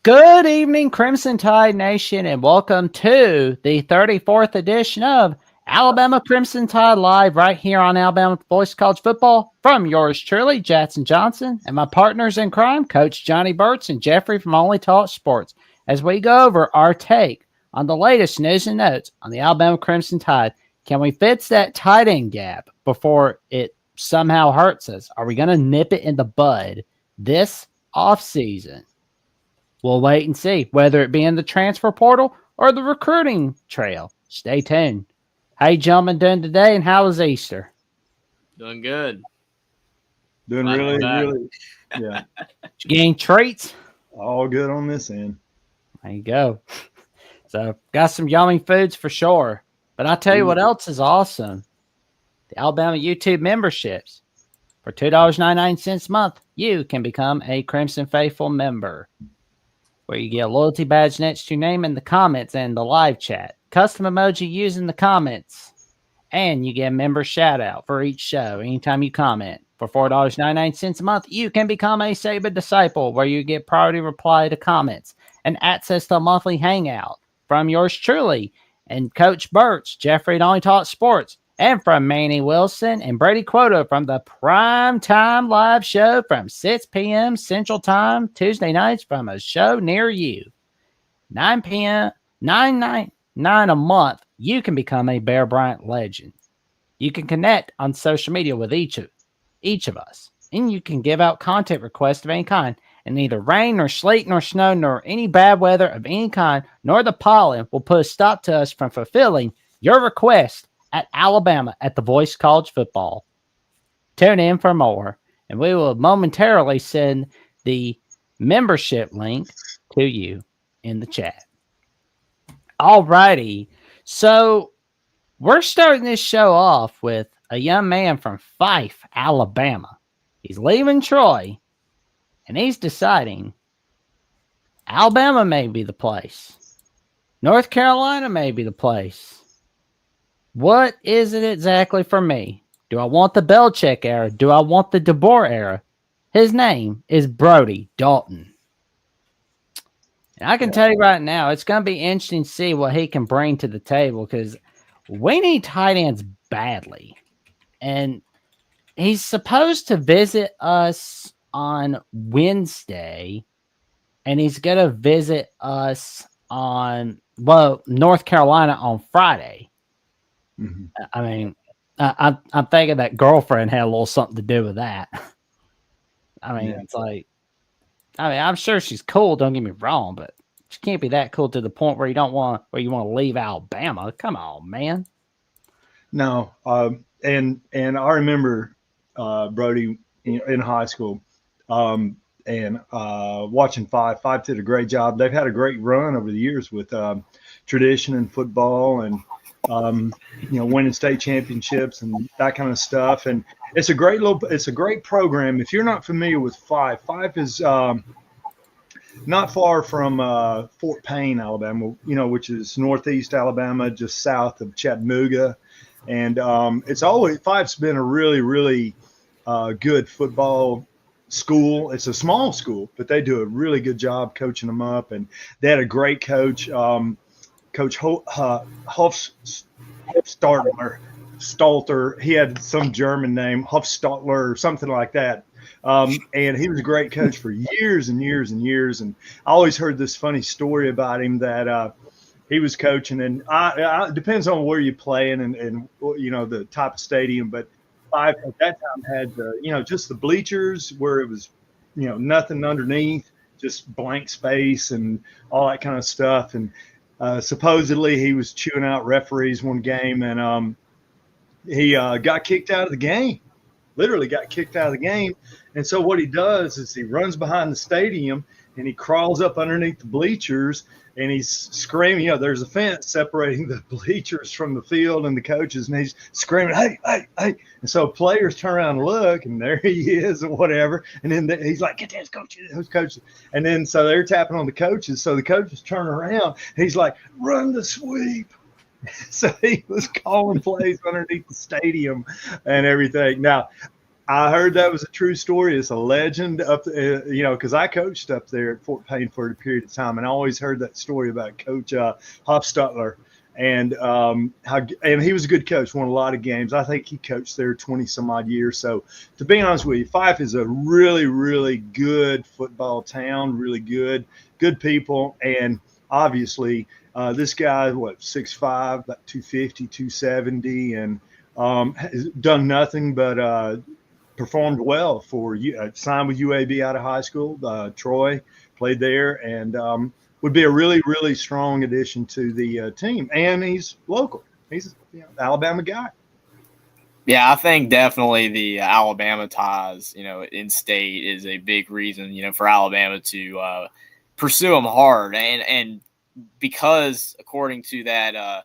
Good evening, Crimson Tide Nation, and welcome to the 34th edition of Alabama Crimson Tide Live right here on Alabama Voice College Football from yours truly, Jackson Johnson, and my partners in crime, Coach Johnny Burtz and Jeffrey from Only Talk Sports, as we go over our take on the latest news and notes on the Alabama Crimson Tide. Can we fix that tight end gap before it somehow hurts us? Are we going to nip it in the bud this offseason? We'll wait and see, whether it be in the transfer portal or the recruiting trail. Stay tuned. How you gentlemen doing today, and how was Easter? Doing good. Doing really, yeah. Did you gain treats? All good on this end. There you go. So, got some yummy foods for sure. But I'll tell you what else is awesome. The Alabama YouTube memberships. For $2.99 a month, you can become a Crimson Faithful member, where you get a loyalty badge next to your name in the comments and the live chat, custom emoji used in the comments, and you get a member shout out for each show anytime you comment. For $4.99 a month, you can become a Saban Disciple, where you get priority reply to comments and access to a monthly hangout from yours truly and Coach Burtz, Jeffrey at Only Talk Sports, and from Manny Wilson and Brady Quota from the Prime Time Live Show from 6 p.m. Central Time, Tuesday nights from a show near you. 9 p.m., $9.99 a month, you can become a Bear Bryant legend. You can connect on social media with each of us, and you can give out content requests of any kind. And neither rain, nor sleet, nor snow, nor any bad weather of any kind, nor the pollen will put a stop to us from fulfilling your request at Alabama at the Voice College Football. Tune in for more, and we will momentarily send the membership link to you in the chat. Alrighty, so we're starting this show off with a young man from Fife, Alabama. He's leaving Troy, and he's deciding Alabama may be the place. North Carolina may be the place. What is it exactly for me? Do I want the Belichick era? Do I want the DeBoer era? His name is Brody Dalton. And I can tell you right now, it's going to be interesting to see what he can bring to the table, because we need tight ends badly. And he's supposed to visit us on Wednesday, and he's going to visit us on, North Carolina on Friday. Mm-hmm. I mean, I'm thinking that girlfriend had a little something to do with that. I mean, It's like, I'm sure she's cool. Don't get me wrong, but she can't be that cool to the point where you want to leave Alabama. Come on, man. No, and I remember Brody in high school, and watching Five. Five did a great job. They've had a great run over the years with tradition in football and winning state championships and that kind of stuff. And it's a great program. If you're not familiar with Five is not far from Fort Payne, Alabama, which is northeast Alabama, just south of Chattanooga. And Five's been a really, really good football school. It's a small school, but they do a really good job coaching them up. And they had a great coach, Coach Hofstalter. He had some German name, Hofstalter or something like that. And he was a great coach for years and years and years. And I always heard this funny story about him that he was coaching, and it depends on where you're playing and the type of stadium. But Five at that time had just the bleachers where it was nothing underneath, just blank space and all that kind of stuff. And supposedly he was chewing out referees one game, and he got kicked out of the game. Literally got kicked out of the game. And so what he does is he runs behind the stadium and he crawls up underneath the bleachers and he's screaming. There's a fence separating the bleachers from the field and the coaches, and he's screaming, hey, hey, hey. And so players turn around and look, and there he is or whatever. And then he's like, get this, coach. And then so they're tapping on the coaches. So the coaches turn around. He's like, run the sweep. So he was calling plays underneath the stadium and everything. Now, I heard that was a true story. It's a legend up, because I coached up there at Fort Payne for a period of time, and I always heard that story about Coach Hofstadler, and and he was a good coach, won a lot of games. I think he coached there 20 some odd years. So to be honest with you, Fife is a really, really good football town, really good people, and obviously this guy, 6'5", about 250, 270, and has done nothing but performed well for you. Signed with UAB out of high school. Troy played there, and would be a really, really strong addition to the team. And he's local. He's an Alabama guy. Yeah, I think definitely the Alabama ties, in state is a big reason, for Alabama to pursue him hard. And because according to that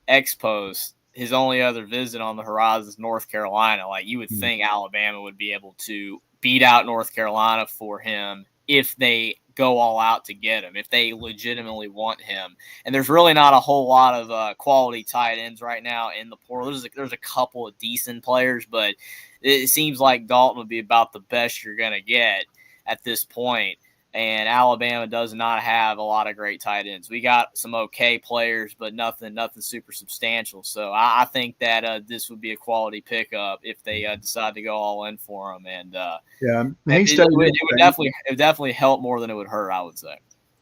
X post, his only other visit on the horizon is North Carolina. Like, you would think Alabama would be able to beat out North Carolina for him if they go all out to get him, if they legitimately want him. And there's really not a whole lot of quality tight ends right now in the portal. There's a couple of decent players, but it seems like Dalton would be about the best you're going to get at this point. And Alabama does not have a lot of great tight ends. We got some okay players, but nothing super substantial. So I think that this would be a quality pickup if they decide to go all in for him. And it would definitely help more than it would hurt, I would say.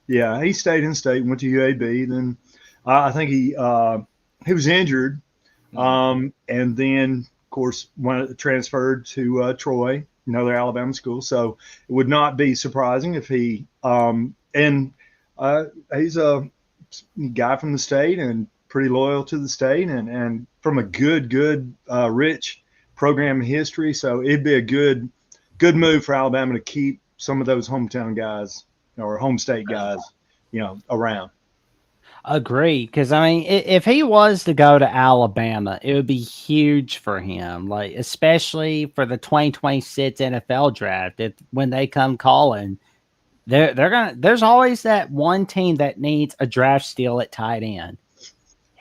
Yeah, he stayed in state, went to UAB. Then I think he was injured, and then of course transferred to Troy, another Alabama school. So it would not be surprising if he he's a guy from the state and pretty loyal to the state and from a good rich program history. So it'd be a good move for Alabama to keep some of those hometown guys or home state guys, around. Agree, because I mean, if he was to go to Alabama, it would be huge for him. Like, especially for the 2026 NFL draft, when they come calling, they're gonna. There's always that one team that needs a draft steal at tight end.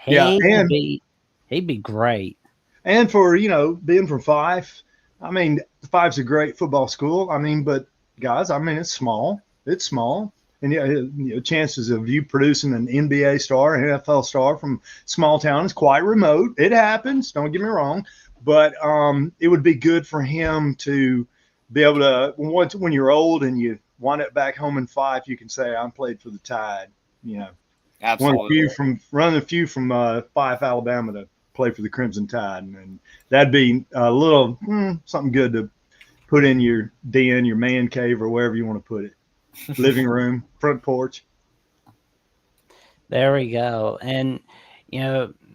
He'd be great. And for being from Fife, I mean, Fife's a great football school. I mean, but guys, I mean, it's small. It's small. And chances of you producing an NBA star, an NFL star from small town is quite remote. It happens. Don't get me wrong, but it would be good for him to be able to when you're old and you wind up back home in Fife, you can say I played for the Tide. Absolutely. Running a few from Fife, Alabama to play for the Crimson Tide, and that'd be a little something good to put in your den, your man cave, or wherever you want to put it. Living room, front porch. There we go. And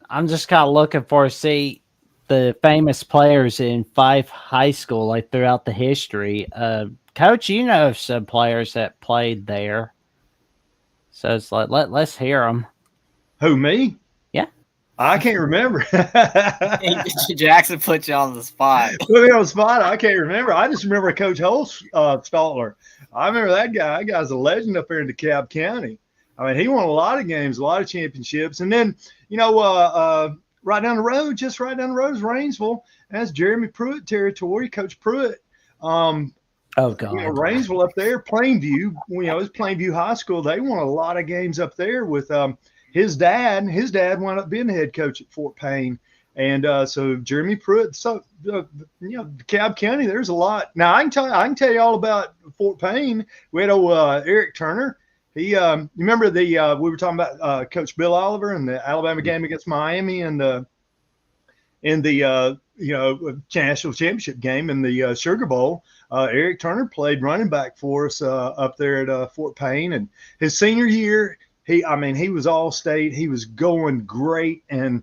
I'm just kind of looking for to see the famous players in Fife High School, like throughout the history. Coach, some players that played there, so it's like let's hear them. Who, me? Yeah, I can't remember. Jackson put you on the spot. Put me on the spot. I can't remember. I just remember Coach Stotler. I remember that guy. That guy's a legend up there in DeKalb County. I mean, he won a lot of games, a lot of championships. And then, right down the road is Rainsville. That's Jeremy Pruitt territory, Coach Pruitt. Oh, God. Rainsville up there, Plainview, it's Plainview High School. They won a lot of games up there with his dad. His dad wound up being the head coach at Fort Payne. And so Jeremy Pruitt, DeKalb County, there's a lot. Now I can tell you all about Fort Payne. We had Eric Turner. He, you remember we were talking about Coach Bill Oliver and the Alabama game against Miami and the national championship game in the Sugar Bowl. Eric Turner played running back for us up there at Fort Payne, and his senior year, he was all state. He was going great, and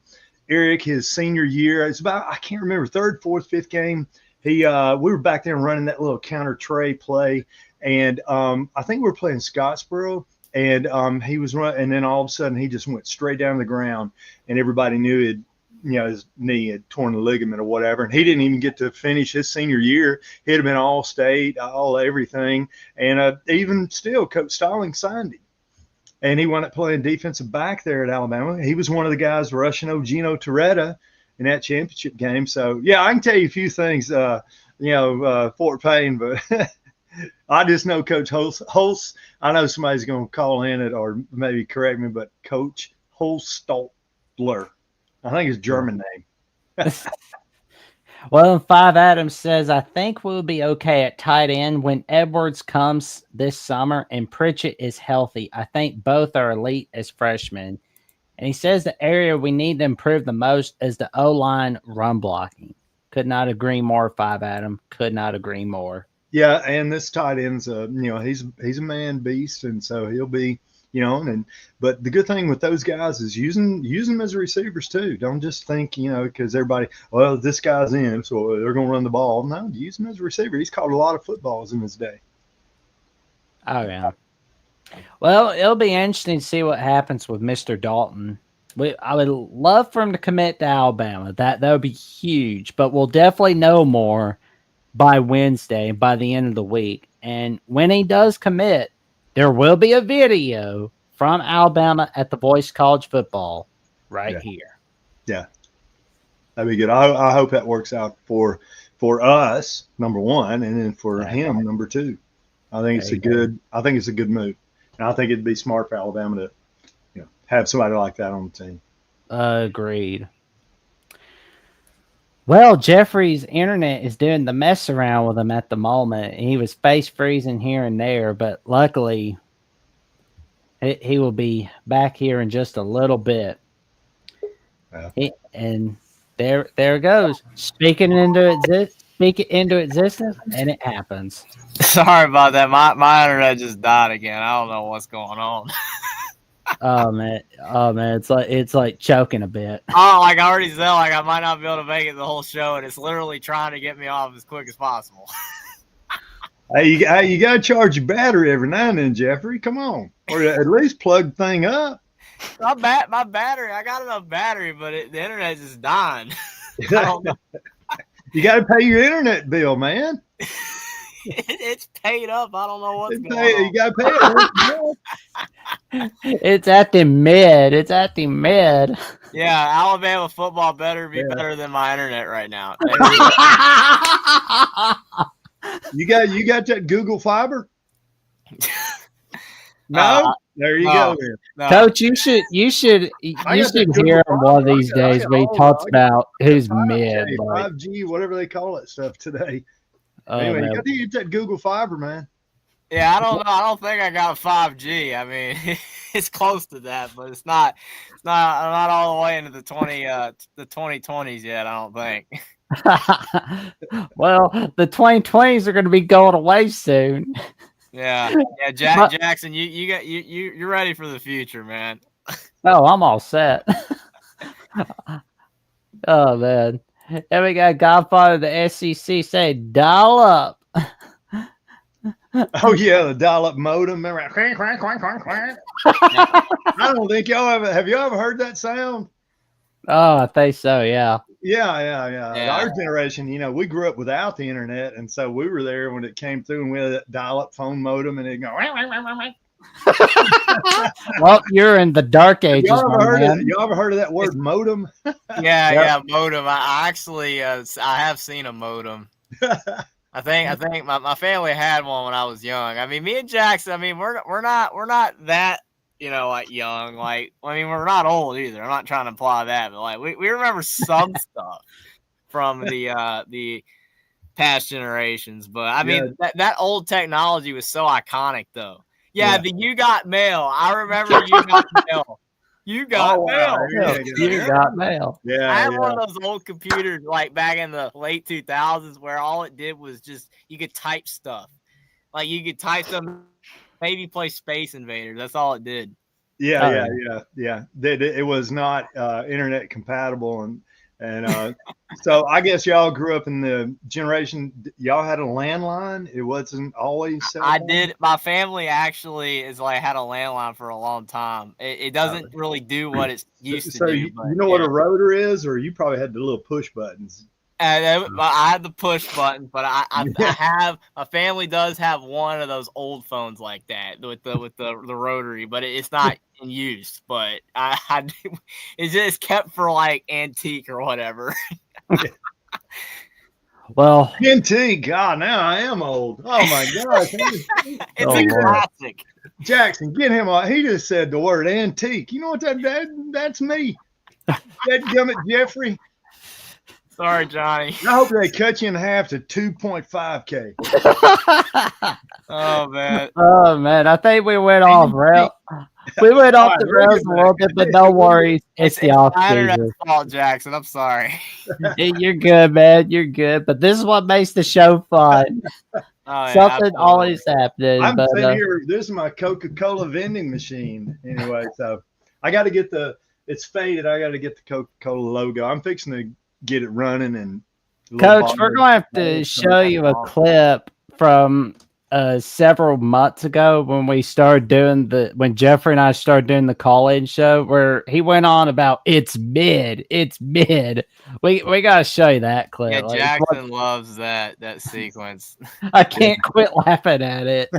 Eric, his senior year, it's about, I can't remember, third, fourth, fifth game. We were back there running that little counter tray play. And I think we were playing Scottsboro, and he was running. And then all of a sudden he just went straight down the ground, and everybody knew his knee had torn the ligament or whatever. And he didn't even get to finish his senior year. He'd have been all state, all everything. And even still, Coach Stalling signed him. And he wound up playing defensive back there at Alabama. He was one of the guys rushing Gino Torretta in that championship game. So, yeah, I can tell you a few things. Fort Payne, but I just know Coach Holst. I know somebody's going to call in it or maybe correct me, but Coach Holstler. I think it's German name. Well, 5 Adams says, I think we'll be okay at tight end when Edwards comes this summer and Pritchett is healthy. I think both are elite as freshmen. And he says the area we need to improve the most is the O-line run blocking. Could not agree more, 5 Adam. Could not agree more. Yeah, and this tight end's he's a man beast, and so he'll be, but the good thing with those guys is using them as receivers too. Don't just think, because everybody, well, this guy's in, so they're going to run the ball. No, use him as a receiver. He's caught a lot of footballs in his day. Oh, yeah. Well, it'll be interesting to see what happens with Mr. Dalton. I would love for him to commit to Alabama. That would be huge, but we'll definitely know more by Wednesday, by the end of the week. And when he does commit, there will be a video from Alabama at the Voice College Football here. Yeah, that'd be good. I hope that works out for us, number one, and then for him, number two. I think it's a good move, and I think it'd be smart for Alabama to have somebody like that on the team. Agreed. Well, Jeffrey's internet is doing the mess around with him at the moment. He was face freezing here and there, but luckily he will be back here in just a little bit. And there it goes. Speak it into existence, and it happens. Sorry about that. My internet just died again. I don't know what's going on. Oh man, it's like choking a bit. Oh, like I already said, like I might not be able to make it the whole show, and it's literally trying to get me off as quick as possible. Hey, you got to charge your battery every now and then, Jeffrey. Come on, or at least plug the thing up. My battery, I got enough battery, but the internet's just dying. I don't know. You got to pay your internet bill, man. It's paid up. I don't know what's going on. You got to pay it. It's at the mid. Yeah, Alabama football better be better than my internet right now. You got that Google Fiber? No, there you go. No. Coach, you should hear him one of these days when he talks about who's mid, 5G, whatever they call it stuff today. Anyway, you got to get that Google Fiber, man. Yeah, I don't know. I don't think I got 5G. I mean, it's close to that, but it's not all the way into the 2020s yet. I don't think. Well, the 2020s are going to be going away soon. Yeah. Jackson, you're ready for the future, man. Oh, I'm all set. Oh man, and we got Godfather of the SEC say dial up. Oh yeah, the dial-up modem. Remember? I don't think y'all have you ever heard that sound? Oh, I think so. Yeah. Yeah. Our generation, we grew up without the internet, and so we were there when it came through, and we had that dial-up phone modem, and it go. Well, you're in the dark ages. You ever heard of that word modem? Yeah, modem. I actually I have seen a modem. I think my family had one when I was young. I mean, me and Jackson. I mean, we're not that like young. Like, I mean, we're not old either. I'm not trying to imply that, but like we remember some stuff from the past generations. But I mean, that old technology was so iconic, though. Yeah, the You Got Mail. I remember You Got Mail. You got mail. Wow. You got mail. Yeah, I had one of those old computers like back in the late 2000s where all it did was just you could type stuff. Like you could type some, maybe play Space Invaders. That's all it did. Yeah. It was not internet compatible, and so I guess y'all grew up in the generation. Y'all had a landline. It wasn't always. I did. My family actually had a landline for a long time. It doesn't really do what it used to do. You know what a rotor is, or you probably had the little push buttons. I had the push button, but I have my family does have one of those old phones like that with the rotary, but it's not in use. But it's just kept for like antique or whatever. Well, Antique. God, now I am old. Oh my gosh. It's Oh, a Lord. classic. Jackson, get him on. He just said the word antique. You know what that's me. Dadgummit Jeffrey. Sorry, Johnny. I hope they cut you in half to 2.5K. Oh man. oh man, I think we went off rail. We went off the rails a little bit, but no worries. It's the off my internet's season. fault, Jackson. I'm sorry. You're good, man. You're good. But this is what makes the show fun. Oh, yeah, Something absolutely. always happening. I'm But sitting here. This is my Coca-Cola vending machine. Anyway, so I got to get it's faded. I got to get the Coca-Cola logo. I'm fixing to get it running. And Coach, we're going to have to show you a clip from several months ago when we started doing when Jeffrey and I started doing the call-in show where he went on about it's mid. We got to show you that clip. Yeah, Like, Jackson loves that sequence. I can't quit laughing at it.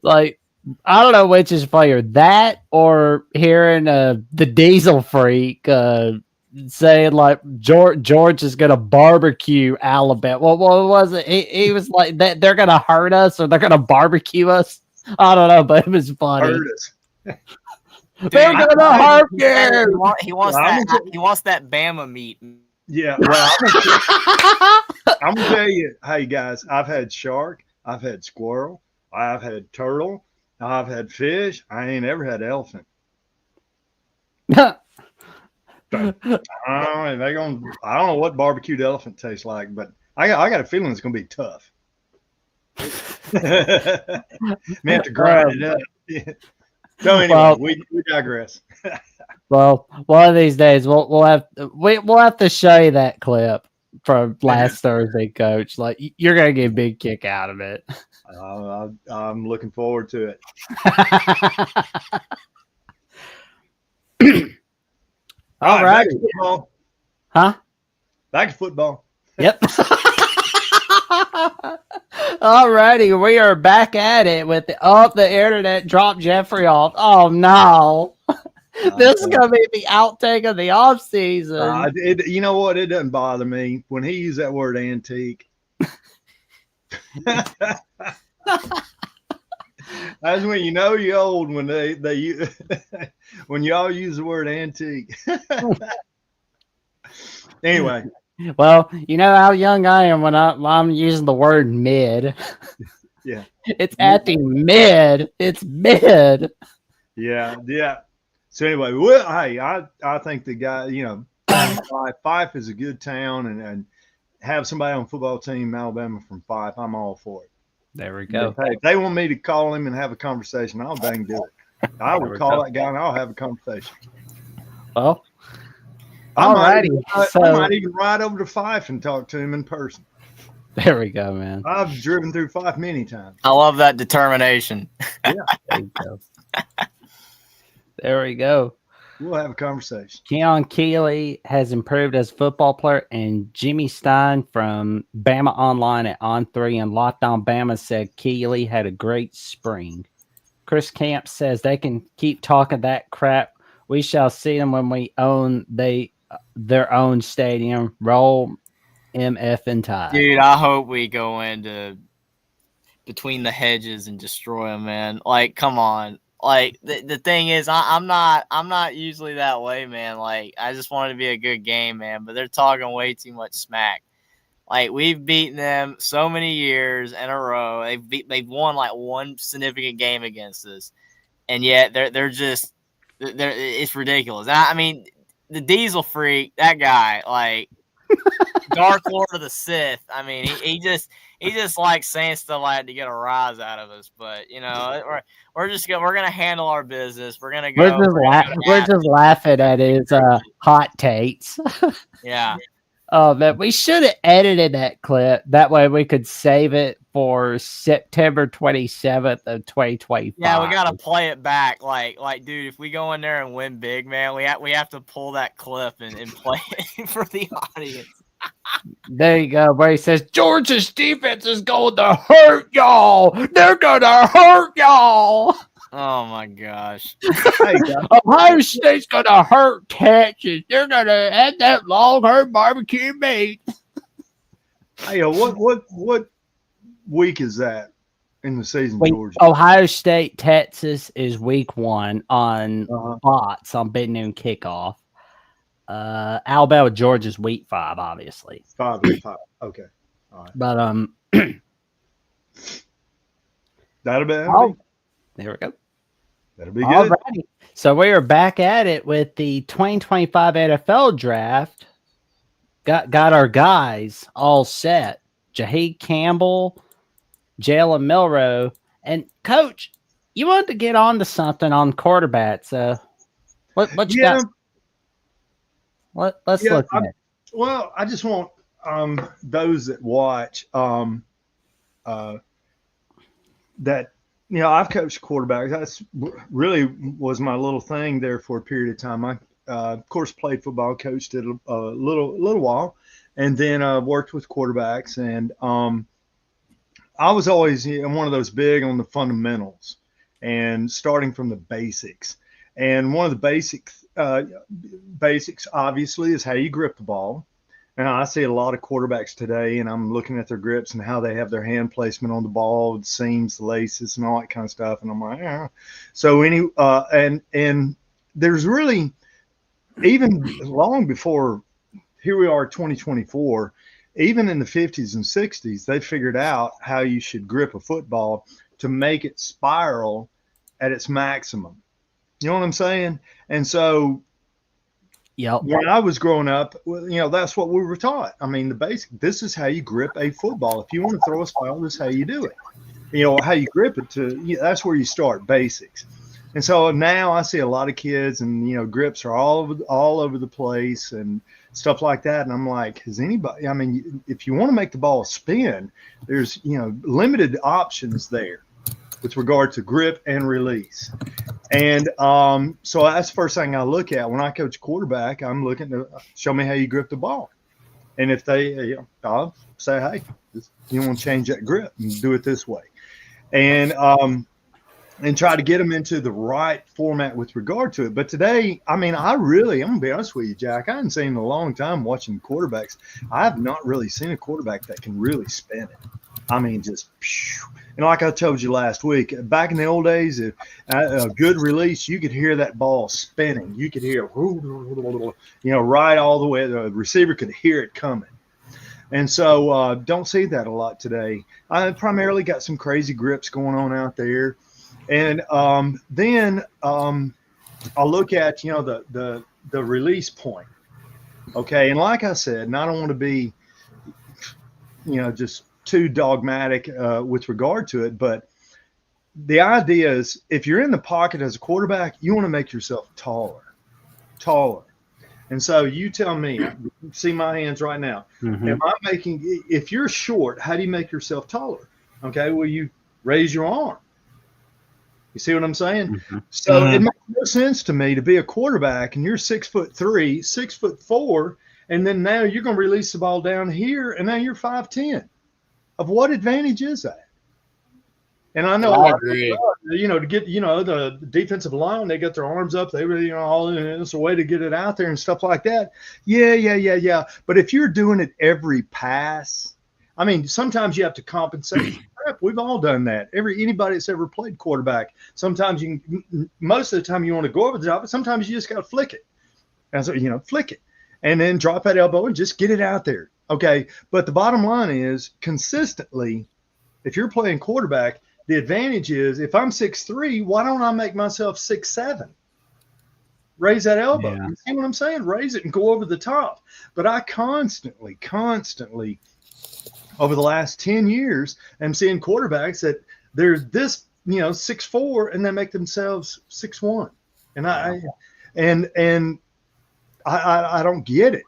Like, I don't know which is funnier, that or hearing the Diesel Freak saying like George is gonna barbecue Alabama. What was it? He was like that they're gonna hurt us or they're gonna barbecue us. I don't know, but it was funny. hurt us. They're gonna hurt you. He wants that Bama meat. Yeah. Well, I'm gonna tell you. Hey guys, I've had shark. I've had squirrel. I've had turtle. I've had fish. I ain't ever had elephant. I don't know what barbecued elephant tastes like, but I got a feeling it's gonna be tough. May have to grind it up. So anyway, we digress. Well, one of these days we'll have to show you that clip from last Thursday, Coach. Like you're gonna get a big kick out of it. I'm looking forward to it. All right. Huh? Back to football. Yep. All righty. We are back at it with the internet dropped Jeffrey off. Oh no. This is gonna be the outtake of the off season. You know what? It doesn't bother me when he used that word antique. That's when you know you're old when they when y'all use the word antique. Anyway. Well, you know how young I am when I'm using the word mid. Yeah. It's at the mid. It's mid. Yeah. So anyway, well, hey, I think the guy, Fife is a good town, and have somebody on the football team, Alabama from Fife, I'm all for it. There we go. Hey, if they want me to call him and have a conversation, I'll dang do it. I will call that guy and I'll have a conversation. Well, all righty. I might even ride over to Fife and talk to him in person. There we go, man. I've driven through Fife many times. I love that determination. Yeah. There you go. There we go. We'll have a conversation. Keon Keeley has improved as a football player, and Jimmy Stein from Bama Online at On3 and Locked On Bama said Keeley had a great spring. Chris Camp says they can keep talking that crap. We shall see them when we own their own stadium. Roll MF and Tide. Dude, I hope we go into between the hedges and destroy them, man. Like, come on. Like the thing is, I'm not usually that way, man. Like I just want it to be a good game, man. But they're talking way too much smack. Like we've beaten them so many years in a row. They've won like one significant game against us, and yet they're it's ridiculous. I mean, the Diesel Freak, that guy, like Dark Lord of the Sith. I mean, he just likes saying stuff like to get a rise out of us. But we're gonna handle our business. We're gonna go. We're just laughing at his hot takes. Yeah. Oh man, we should have edited that clip. That way we could save it for September 27th of 2025. Yeah, we gotta play it back. Like, dude, if we go in there and win big, man, we have to pull that clip and play it for the audience. There you go, where he says Georgia's defense is going to hurt y'all. They're gonna hurt y'all. Oh my gosh. Ohio State's gonna hurt Texas. They're gonna have that long haired barbecue meat. Hey, what week is that in the season, Georgia? Ohio State, Texas is week 1 on bots on big noon kickoff. Alabama, Georgia's week 5, obviously. 5. Okay. All right. But that'll be there we go. That'll be good. Alrighty. So we are back at it with the 2025 NFL draft. Got our guys all set. Jaheed Campbell, Jalen Milroe, and Coach, you wanted to get on to something on quarterbacks. What you got? Let's look at it. Well, I just want those that watch that I've coached quarterbacks. That's really was my little thing there for a period of time. I of course played football, coached it a little while, and then worked with quarterbacks. And I was always one of those big on the fundamentals and starting from the basics. And one of the basics obviously is how you grip the ball. And I see a lot of quarterbacks today, and I'm looking at their grips and how they have their hand placement on the ball, the seams, the laces, and all that kind of stuff. And I'm like, yeah. So and there's really, even long before here we are, 2024, even in the 50s and 60s, they figured out how you should grip a football to make it spiral at its maximum. You know what I'm saying? And so when I was growing up, that's what we were taught. I mean, the basic, this is how you grip a football. If you want to throw a football, this is how you do it. How you grip it that's where you start, basics. And so now I see a lot of kids and, grips are all over the place and stuff like that. And I'm like, has anybody, if you want to make the ball spin, there's, limited options there with regard to grip and release. And so that's the first thing I look at when I coach quarterback. I'm looking to show me how you grip the ball. And if I'll say, hey, you want to change that grip and do it this way. And try to get them into the right format with regard to it. But today, I'm going to be honest with you, Jack, I haven't seen in a long time watching quarterbacks. I have not really seen a quarterback that can really spin it. Just like I told you last week, back in the old days, a good release, you could hear that ball spinning. You could hear, right all the way. The receiver could hear it coming. And so don't see that a lot today. I primarily got some crazy grips going on out there. And then I'll look at, the release point. Okay. And like I said, and I don't want to be, just too dogmatic with regard to it, but the idea is if you're in the pocket as a quarterback, you want to make yourself taller. And so you tell me, see my hands right now. Mm-hmm. If you're short, how do you make yourself taller? Okay. Well, you raise your arm. You see what I'm saying? Mm-hmm. So it makes no sense to me to be a quarterback and you're 6'3", 6'4", and then now you're going to release the ball down here and now you're 5'10". Of what advantage is that? And I know, I agree. To get, the defensive line, they got their arms up. They really, it's a way to get it out there and stuff like that. Yeah. But if you're doing it every pass, sometimes you have to compensate. We've all done that. Anybody that's ever played quarterback, sometimes most of the time you want to go over the top, but sometimes you just got to flick it. And so, flick it and then drop that elbow and just get it out there. Okay. But the bottom line is consistently, if you're playing quarterback, the advantage is if I'm 6'3", why don't I make myself 6'7"? Raise that elbow. Yeah. You see what I'm saying? Raise it and go over the top. But I constantly over the last 10 years, I'm seeing quarterbacks that they're this, 6'4", and they make themselves 6'1". And I don't get it.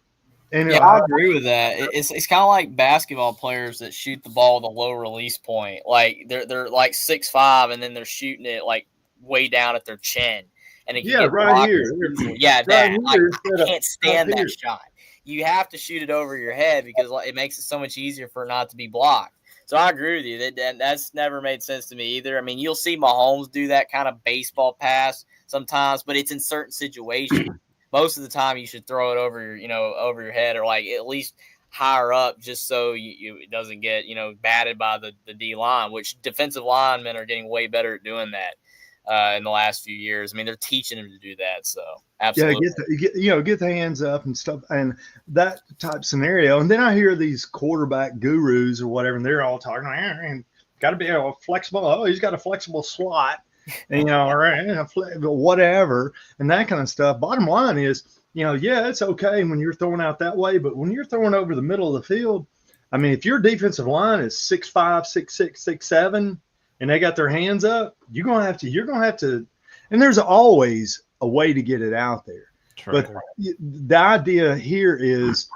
And I agree with that. It's kind of like basketball players that shoot the ball with a low release point. Like they're like 6'5", and then they're shooting it like way down at their chin. And it can get right here. Yeah, that. I can't stand that shot. You have to shoot it over your head because it makes it so much easier for it not to be blocked. So I agree with you. That's never made sense to me either. You'll see Mahomes do that kind of baseball pass sometimes, but it's in certain situations. Most of the time, you should throw it over your head, or like at least higher up just so it doesn't get, batted by the D line, which defensive linemen are getting way better at doing that in the last few years. I mean, they're teaching them to do that. So absolutely. Yeah, get the hands up and stuff and that type scenario. And then I hear these quarterback gurus or whatever, and they're all talking, and got to be flexible. Oh, he's got a flexible slot, and, or whatever, and that kind of stuff. Bottom line is, yeah, it's okay when you're throwing out that way, but when you're throwing over the middle of the field, I mean, if your defensive line is 6'5", 6'6", 6'7", and they got their hands up, you're gonna have to, and there's always a way to get it out there. True. But the idea here is,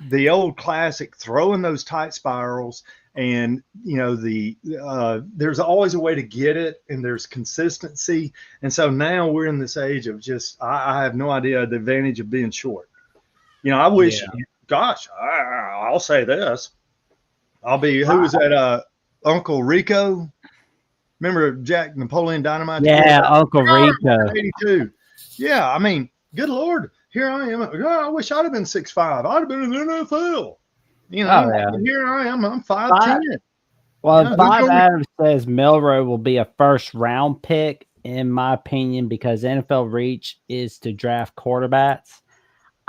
the old classic throwing those tight spirals, and there's always a way to get it, and there's consistency. And so now we're in this age of just I have no idea the advantage of being short. I wish, gosh, I'll say this. Who was that? Uncle Rico. Remember Jack Napoleon Dynamite? Yeah, Uncle Rico. 82. Yeah, I mean, good Lord. Here I am. I wish I'd have been 6'5". I'd have been in the NFL. Here I am. I'm 5'10". Well, Bob Adams says Milroe will be a first-round pick, in my opinion, because NFL reach is to draft quarterbacks.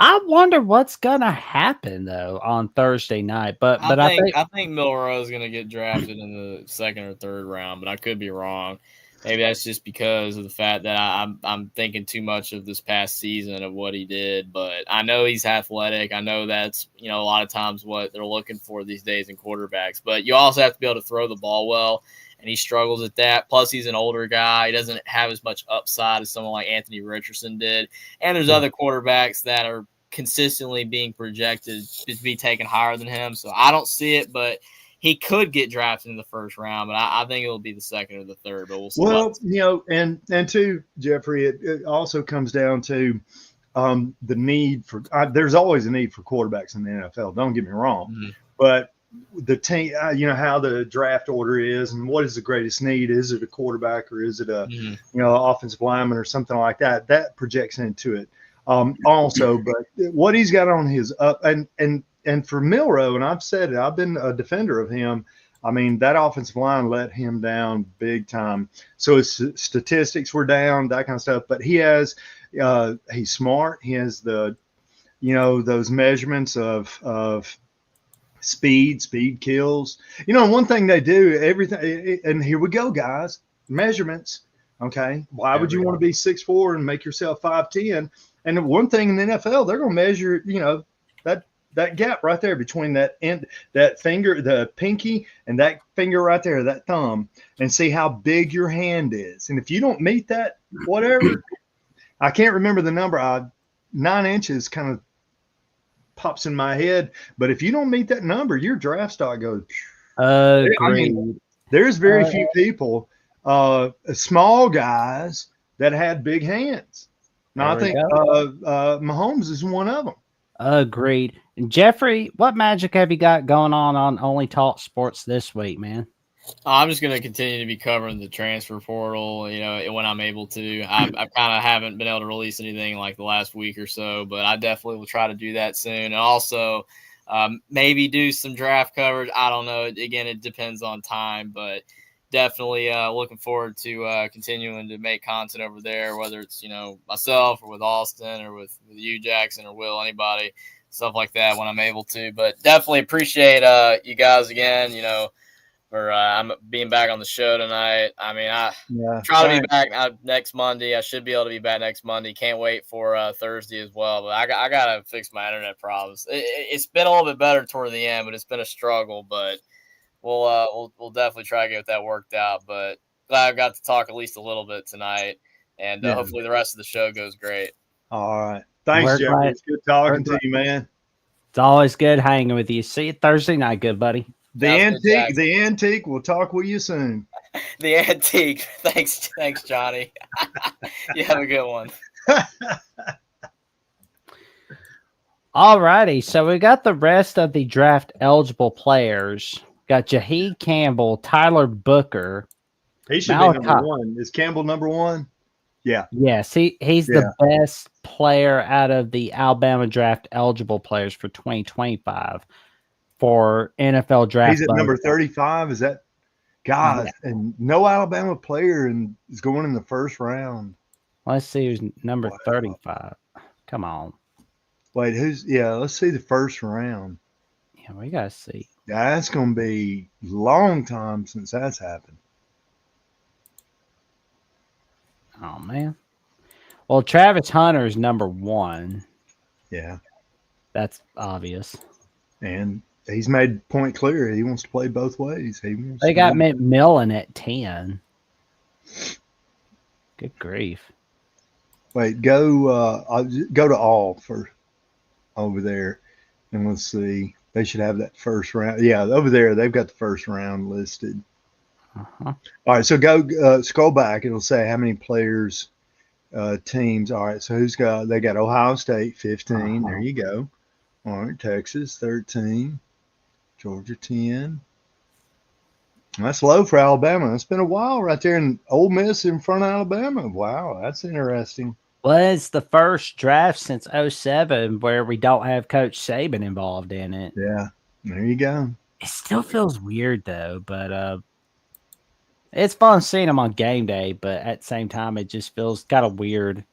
I wonder what's gonna happen though on Thursday night. But I think Milroe is gonna get drafted in the second or third round, but I could be wrong. Maybe that's just because of the fact that I'm thinking too much of this past season of what he did. But I know he's athletic. I know that's a lot of times what they're looking for these days in quarterbacks. But you also have to be able to throw the ball well, and he struggles at that. Plus, he's an older guy. He doesn't have as much upside as someone like Anthony Richardson did. And there's other quarterbacks that are consistently being projected to be taken higher than him. So I don't see it, but he could get drafted in the first round, but I think it'll be the second or the third. But we'll see. Well, and too, Jeffrey, it also comes down to the need for. There's always a need for quarterbacks in the NFL. Don't get me wrong, but the team, how the draft order is, and what is the greatest need? Is it a quarterback or is it a offensive lineman or something like that? That projects into it also. But what he's got on his up and for Milroe, and I've said it, I've been a defender of him. I mean, that offensive line let him down big time. So his statistics were down, that kind of stuff. But he has, he's smart. He has the, those measurements of speed kills. One thing they do, everything, and here we go, guys, measurements. Okay. Why would you want to be 6'4" and make yourself 5'10"? And one thing in the NFL, they're going to measure, that gap right there between that finger, the pinky, and that finger right there, that thumb, and see how big your hand is. And if you don't meet that, whatever, I can't remember the number. 9 inches kind of pops in my head. But if you don't meet that number, your draft stock goes. I mean, there's very few people, small guys, that had big hands. Now, I think Mahomes is one of them. Agreed. And Jeffrey, what magic have you got going on Only Talk Sports this week, man? I'm just going to continue to be covering the transfer portal, when I'm able to. I kind of haven't been able to release anything like the last week or so, but I definitely will try to do that soon. And also maybe do some draft coverage. I don't know. Again, it depends on time, but definitely looking forward to continuing to make content over there, whether it's, myself or with Austin or with you, Jackson, or Will, anybody, stuff like that when I'm able to. But definitely appreciate you guys again, for I'm being back on the show tonight. I mean, try to be back next Monday. I should be able to be back next Monday. Can't wait for Thursday as well. But I got to fix my internet problems. It's been a little bit better toward the end, but it's been a struggle. But we'll definitely try to get that worked out. But glad I got to talk at least a little bit tonight, and hopefully the rest of the show goes great. All right, thanks, Jeffrey. It's good talking to you, man. It's always good hanging with you. See you Thursday night, good buddy. The antique. We'll talk with you soon. The antique. Thanks, Johnny. You have a good one. All righty, so we got the rest of the draft eligible players. Got Jaheed Campbell, Tyler Booker. He should be number one. Is Campbell number one? Yeah. Yes, he's the best player out of the Alabama draft eligible players for 2025 for NFL draft. He's at number 35. Is that God? Yeah. And no Alabama player is going in the first round. Let's see who's number 35. Come on. Wait, let's see the first round. Yeah, we got to see. That's going to be a long time since that's happened. Oh, man. Well, Travis Hunter is number 1. Yeah. That's obvious. And he's made point clear. He wants to play both ways. They got McMillan at 10. Good grief. Wait, go to all for over there, and let's see. They should have that first round. Yeah, over there they've got the first round listed. Uh-huh. All right, so go scroll back. It'll say how many players, teams. All right, so they got Ohio State 15. There you go. All right, Texas 13, Georgia 10. That's low for Alabama. It's been a while right there, and Ole Miss in front of Alabama. Wow, that's interesting. Well, it's the first draft since 07 where we don't have Coach Saban involved in it. Yeah, there you go. It still feels weird though, but it's fun seeing him on game day. But at the same time, it just feels kind of weird.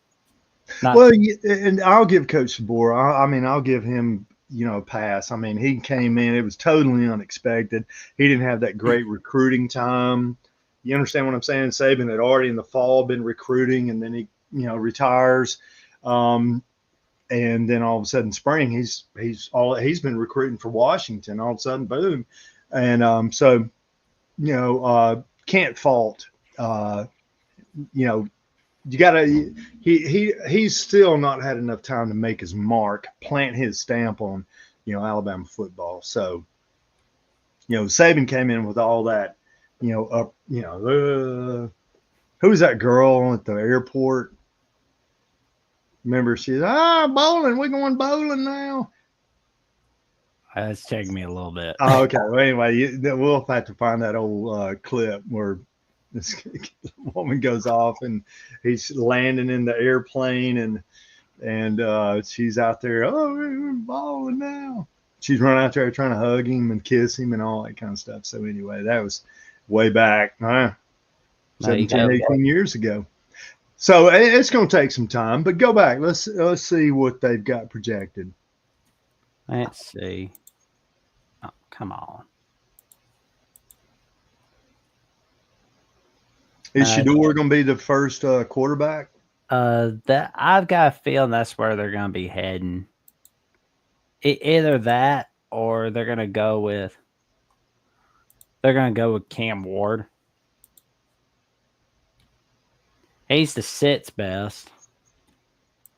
And I'll give Coach Sabor. I mean, I'll give him a pass. I mean, he came in; it was totally unexpected. He didn't have that great recruiting time. You understand what I'm saying? Saban had already in the fall been recruiting, and then he retires. And then all of a sudden spring, he's been recruiting for Washington. All of a sudden, boom. And so, can't fault, you gotta, he's still not had enough time to make his mark, plant his stamp on, Alabama football. So, Saban came in with all that, who's that girl at the airport? Remember, she's bowling. We're going bowling now. That's taking me a little bit. Oh, okay. Well, anyway, we'll have to find that old clip where this woman goes off and he's landing in the airplane and she's out there. Oh, we're bowling now. She's running out there trying to hug him and kiss him and all that kind of stuff. So anyway, that was way back, 17, 18 years ago. So it's going to take some time, but go back. Let's see what they've got projected. Let's see. Oh, come on. Is Shador going to be the first quarterback? That I've got a feeling that's where they're going to be heading. Either that or they're going to go with Cam Ward. He's the sixth best.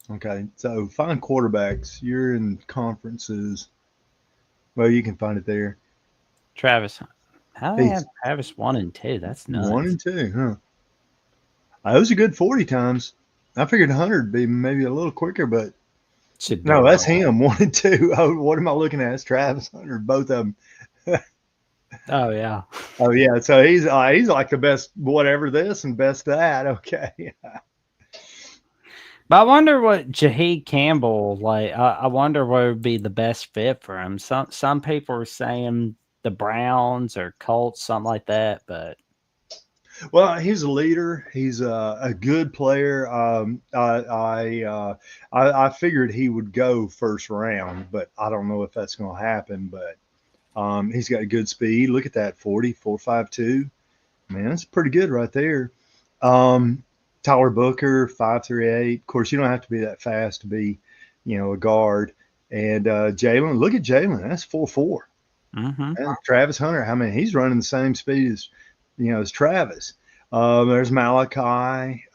Okay, so find quarterbacks. You're in conferences. Well, you can find it there. Travis. How do they have Travis 1 and 2? That's nuts. 1 and 2, huh? Those are good 40 times. I figured 100 would be maybe a little quicker, but no, that's him. 1 and 2. Oh, what am I looking at? It's Travis Hunter, both of them. Oh yeah. Oh yeah. So he's like the best whatever this and best that. Okay. But I wonder what Jaheed Campbell like. I wonder what would be the best fit for him. Some people are saying the Browns or Colts, something like that. But well, he's a leader. He's a good player. I figured he would go first round, but I don't know if that's going to happen. But he's got good speed. Look at that 4.52. Man, that's pretty good right there. Tyler Booker, 5.38. Of course, you don't have to be that fast to be, a guard. And Jalen, look at Jalen. That's 4.4. Mm-hmm. And Travis Hunter, he's running the same speed as Travis. There's Malachi.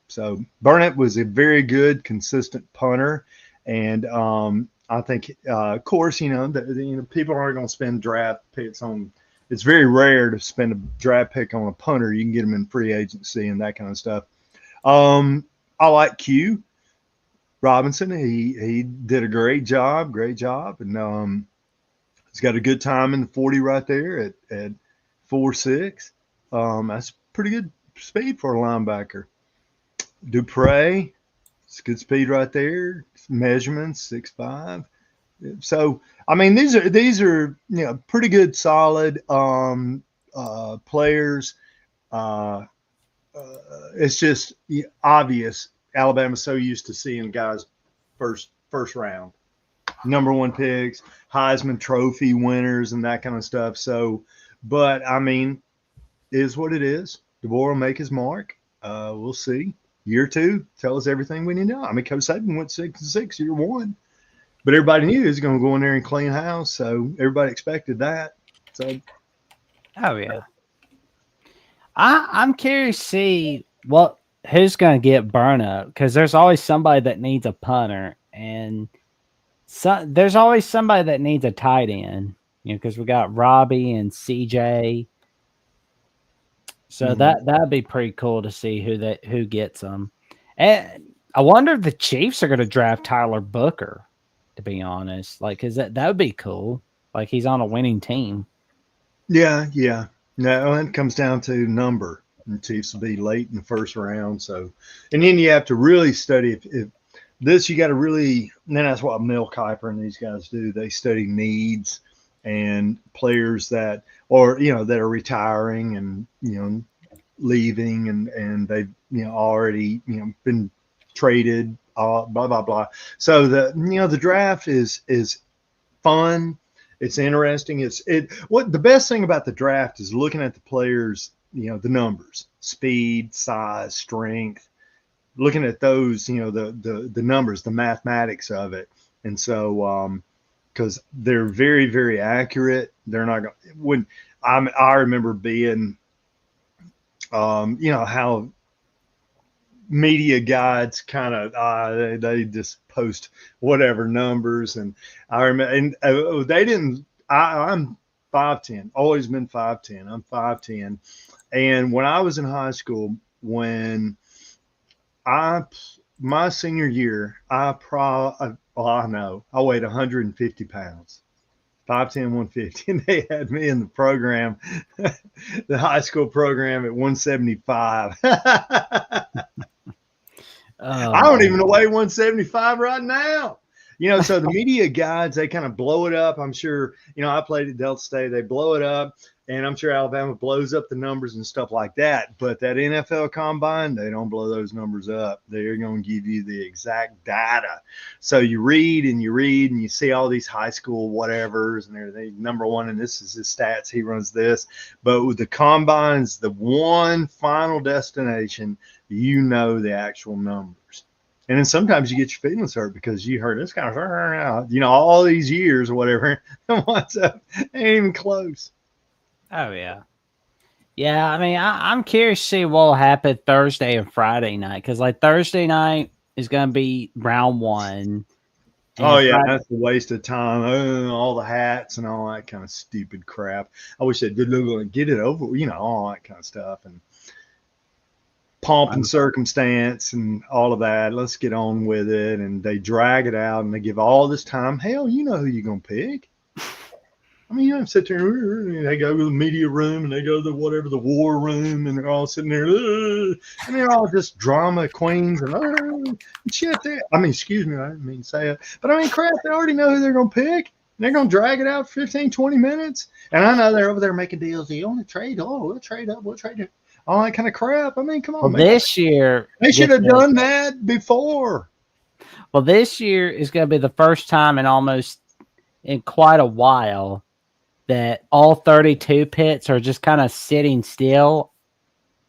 So Burnett was a very good, consistent punter. And I think, of course, people aren't going to spend draft picks on. It's very rare to spend a draft pick on a punter. You can get them in free agency and that kind of stuff. I like Q Robinson. He did a great job, and he's got a good time in the 40 right there at 4.6. That's pretty good speed for a linebacker. Dupre, It's good speed right there. Measurements 6'5". So I mean, these are pretty good, solid players. It's just obvious Alabama's so used to seeing guys first round, number one picks, Heisman Trophy winners, and that kind of stuff. So, but I mean, is what it is. DeBoer will make his mark. We'll see. Year 2, tell us everything we need to know. I mean, Coach Saban went 6-6 year 1, but everybody knew he was going to go in there and clean house. So everybody expected that. So, oh yeah. I'm curious to see who's going to get burned up, because there's always somebody that needs a punter, and there's always somebody that needs a tight end. Because we got Robbie and CJ. So that'd be pretty cool to see who gets them. And I wonder if the Chiefs are going to draft Tyler Booker, to be honest. Like, cause that would be cool. Like, he's on a winning team. Yeah. No, it comes down to number. The Chiefs will be late in the first round. So, and then you have to really study if this, you got to really, and then that's what Mel Kiper and these guys do. They study needs and players that that are retiring and leaving and they've already been traded, blah blah blah. So the draft is fun. It's interesting. What the best thing about the draft is looking at the players, the numbers, speed, size, strength, looking at those, the numbers, the mathematics of it. And so because they're very, very accurate. They're not going I remember being, how media guides kind of they just post whatever numbers, and I remember, and they didn't. I'm 5'10", always been 5'10". I'm 5'10", and when I was in high school, when my senior year, I weighed 150 pounds. 5'10", 150, and they had me in the program, the high school program, at 175. I don't even weigh 175 right now. So the media guides, they kind of blow it up. I'm sure, I played at Delta State. They blow it up, and I'm sure Alabama blows up the numbers and stuff like that. But that NFL combine, they don't blow those numbers up. They're going to give you the exact data. So you read and you see all these high school whatevers, and they're number one, and this is his stats. He runs this. But with the combines, the one final destination, the actual numbers. And then sometimes you get your feelings hurt because you heard this kind of, all these years or whatever. And what's up? Ain't even close. Oh, yeah. Yeah, I mean, I'm curious to see what will happen Thursday and Friday night. Because, Thursday night is going to be round 1. Oh, yeah, that's a waste of time. All the hats and all that kind of stupid crap. I wish they'd get it over, all that kind of stuff. And pomp and circumstance and all of that. Let's get on with it. And they drag it out and they give all this time. Hell, you know who you're going to pick. I mean, you don't sit there and they go to the media room and they go to the war room, and they're all sitting there and they're all just drama queens and shit there. I mean, excuse me, I didn't mean to say it. But I mean, crap, they already know who they're going to pick. They're going to drag it out 15, 20 minutes. And I know they're over there making deals. You only trade. Oh, we'll trade up. We'll trade it. All that kind of crap. I mean, come on, man. This year, they should have done that before. Well, this year is going to be the first time in quite a while that all 32 pits are just kind of sitting still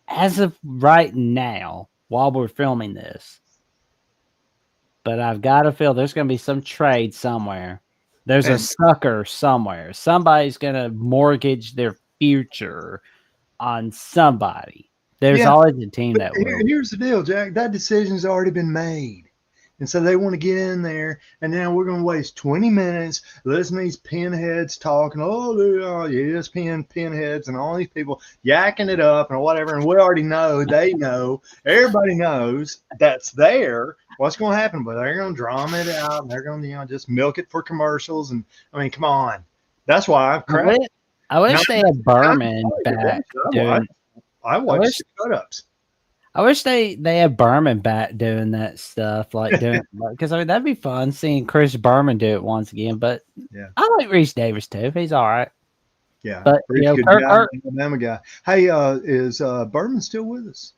as of right now while we're filming this. But I've got to feel there's going to be some trade somewhere. There's a sucker somewhere. Somebody's going to mortgage their future on somebody. There's always a team that will. Here's the deal, Jack. That decision's already been made. And so they want to get in there, and now we're going to waste 20 minutes listening to these pinheads talking, ESPN pinheads and all these people yakking it up and whatever, and we already know, they know, everybody knows that's there. What's going to happen? But they're going to drama it out, and they're going to just milk it for commercials. And, I mean, come on. That's why I've cried. I wish they had Berman back. I watched the cut-ups. I wish they had Berman back doing that stuff, like doing because I mean that'd be fun seeing Chris Berman do it once again. But Yeah. I like Reese Davis too. He's all right. Yeah, But pretty good Kirk, guy, Alabama guy. Hey, is Berman still with us?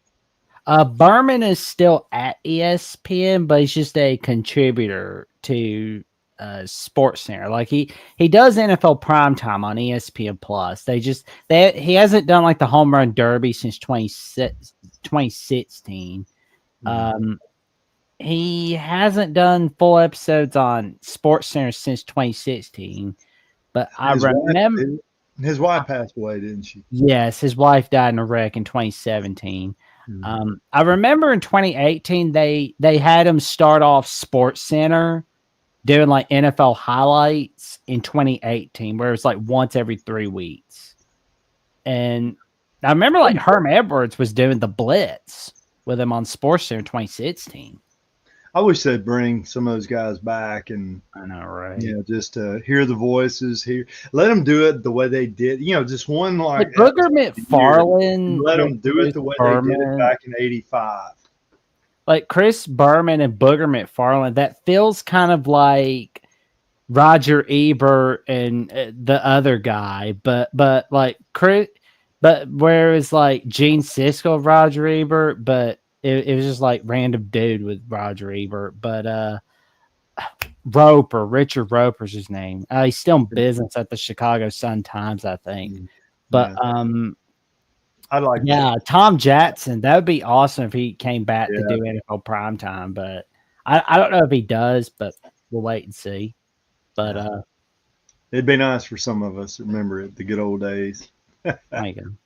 Berman is still at ESPN, but he's just a contributor to Sports Center. Like he does NFL primetime on ESPN Plus. He hasn't done like the home run derby since 2016. He hasn't done full episodes on Sports Center since 2016. But I remember his wife passed away, didn't she? Yes, his wife died in a wreck in 2017. I remember in 2018 they had him start off Sports Center doing like NFL highlights in 2018, where it was like once every 3 weeks. And I remember like Herm Edwards was doing the Blitz with him on Sports Center in 2016. I wish they'd bring some of those guys back and I know, right? Just hear the voices, let them do it the way they did. Just one like Booger McFarland. Let them do it the way they did it back in '85. Like Chris Berman and Booger McFarland, that feels kind of like Roger Ebert and the other guy, but like Chris, but whereas like Gene Siskel, Roger Ebert, but it was just like random dude with Roger Ebert, but Richard Roper's his name. He's still in business at the Chicago Sun-Times, I think. But I like Tom Jackson. That would be awesome if he came back to do NFL primetime, but I don't know if he does, but we'll wait and see. But it'd be nice for some of us to remember it, the good old days. Thank you.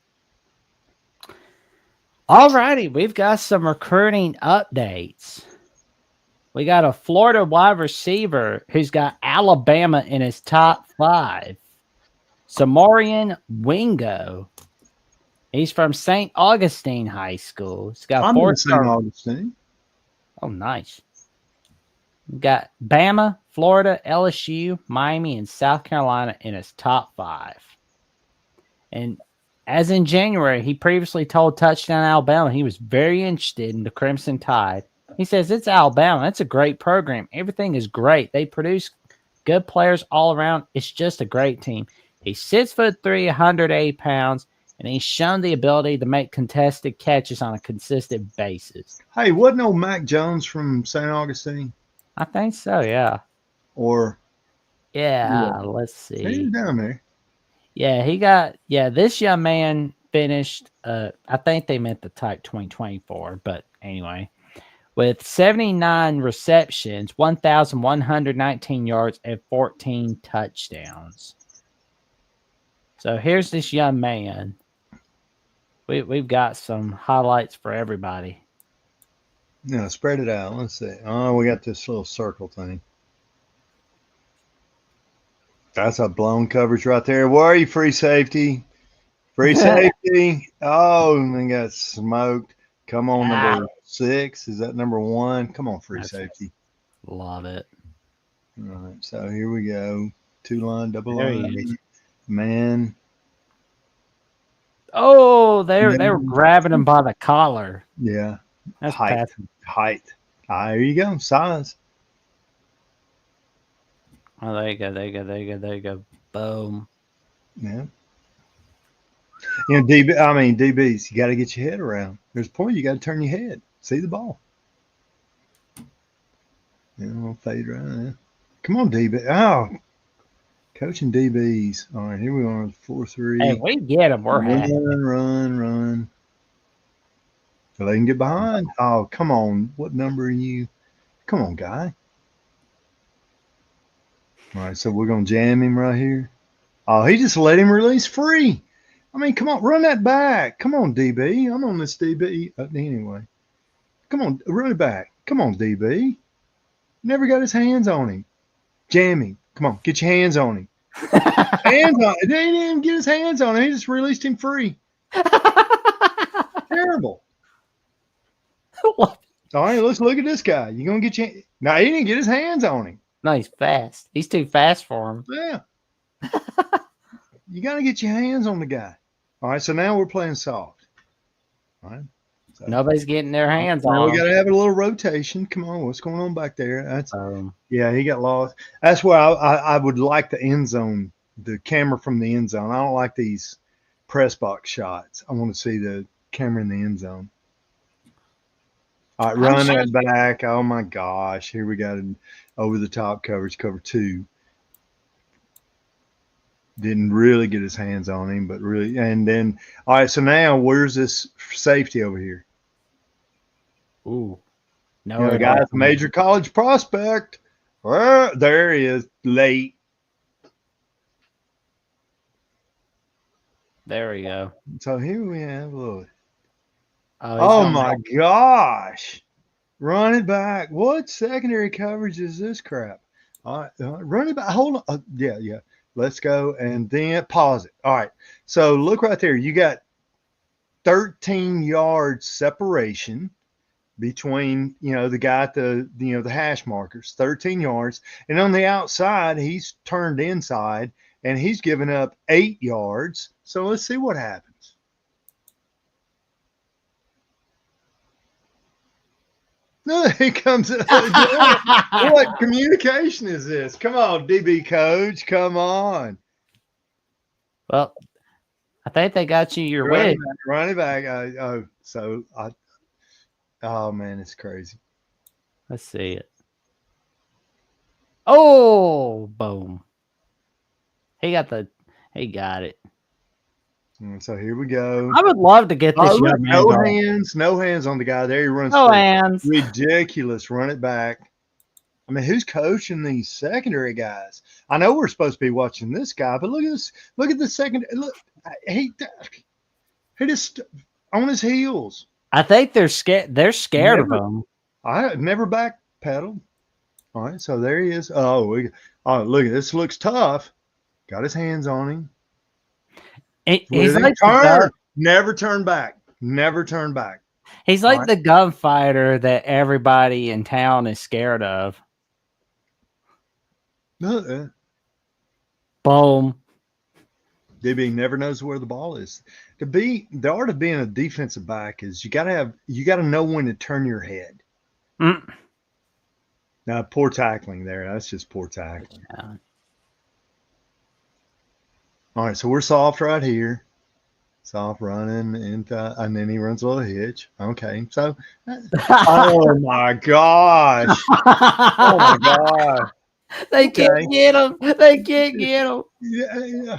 All righty, we've got some recruiting updates. We got a Florida wide receiver who's got Alabama in his top 5. Samorian Wingo. He's from St. Augustine High School. He's got I'm in St. Augustine. Oh, nice. We got Bama, Florida, LSU, Miami, and South Carolina in his top 5. And as in January, he previously told Touchdown Alabama he was very interested in the Crimson Tide. He says, it's Alabama. It's a great program. Everything is great. They produce good players all around. It's just a great team. He's 6'3", 180 pounds, and he's shown the ability to make contested catches on a consistent basis. Hey, wasn't old Mac Jones from St. Augustine? I think so, yeah. Or let's see. He's down there. Yeah, this young man finished, I think they meant the type 2024, but anyway, with 79 receptions, 1,119 yards, and 14 touchdowns. So here's this young man. We've got some highlights for everybody. Yeah, spread it out. Let's see. Oh, we got this little circle thing. That's a blown coverage right there. Where are you, free safety? Free safety. Oh, and they got smoked. Come on, number 6. Is that number 1? Come on, free safety. Love it. All right, so here we go. 2-line, double line. Man. Oh, they were grabbing him by the collar. Yeah. That's height. There you go. Size. Oh, there you go. Boom. Yeah. DBs, you got to get your head around. There's a point you got to turn your head. See the ball. We'll fade right there. Come on, DB. Oh, coaching DBs. All right, here we are. 4-3. Hey, we get them. We're happy. Run. So they can get behind. Oh, come on. What number are you? Come on, guy. All right, so we're going to jam him right here. Oh, he just let him release free. I mean, come on, run that back. Come on, DB. I'm on this DB. Anyway, come on, run it back. Come on, DB. Never got his hands on him. Jam him. Come on, get your hands on him. Hands on him. They didn't even get his hands on him. He just released him free. Terrible. All right, let's look at this guy. You going to get your – no, he didn't get his hands on him. No, he's fast. He's too fast for him. Yeah. You got to get your hands on the guy. All right, so now we're playing soft. All right. So, Nobody's getting their hands now on we him. got to have a little rotation. Come on, what's going on back there? That's Um, yeah, he got lost. That's why I would like the end zone, the camera from the end zone. I don't like these press box shots. I want to see the camera in the end zone. All right, run sure- that back. Oh my gosh, here we got an over the top coverage, cover 2. Didn't really get his hands on him, but really, and then all right. So now, where's this safety over here? ooh. No, You know, the guy's a major college prospect. Well, there he is, late. There we go. So here we have look. Oh, Oh my gosh! Run it back. What secondary coverage is this crap? All right, run it back. Hold on. Yeah. Let's go and then pause it. All right. So look right there. You got 13 yards separation between the guy at the the hash markers, 13 yards, and on the outside he's turned inside and he's given up 8 yards. So let's see what happens. No, he comes. What communication is this? Come on, DB coach. Come on. Well, I think they got you your way. Running back. Oh man, it's crazy. Let's see it. Oh, boom. He got it. And so here we go. I would love to get this young man. No hands on the guy there. He runs No straight. hands. Ridiculous. Run it back. I mean, who's coaching these secondary guys? I know we're supposed to be watching this guy, but look at this. Look at the second. Look, he just on his heels. I think they're scared. They're scared of him. I never backpedaled. All right, so there he is. Oh, look at this. Looks tough. Got his hands on him. He's like never turn back. Never turn back. He's like the gunfighter that everybody in town is scared of. Boom. DB never knows where the ball is. The art of being a defensive back is you got to know when to turn your head. Now, poor tackling there. That's just poor tackling. Yeah. All right, so we're soft right here. Soft running, and then he runs a little hitch. Okay, so oh my gosh. Oh my God. They can't get him. They can't get him. Yeah.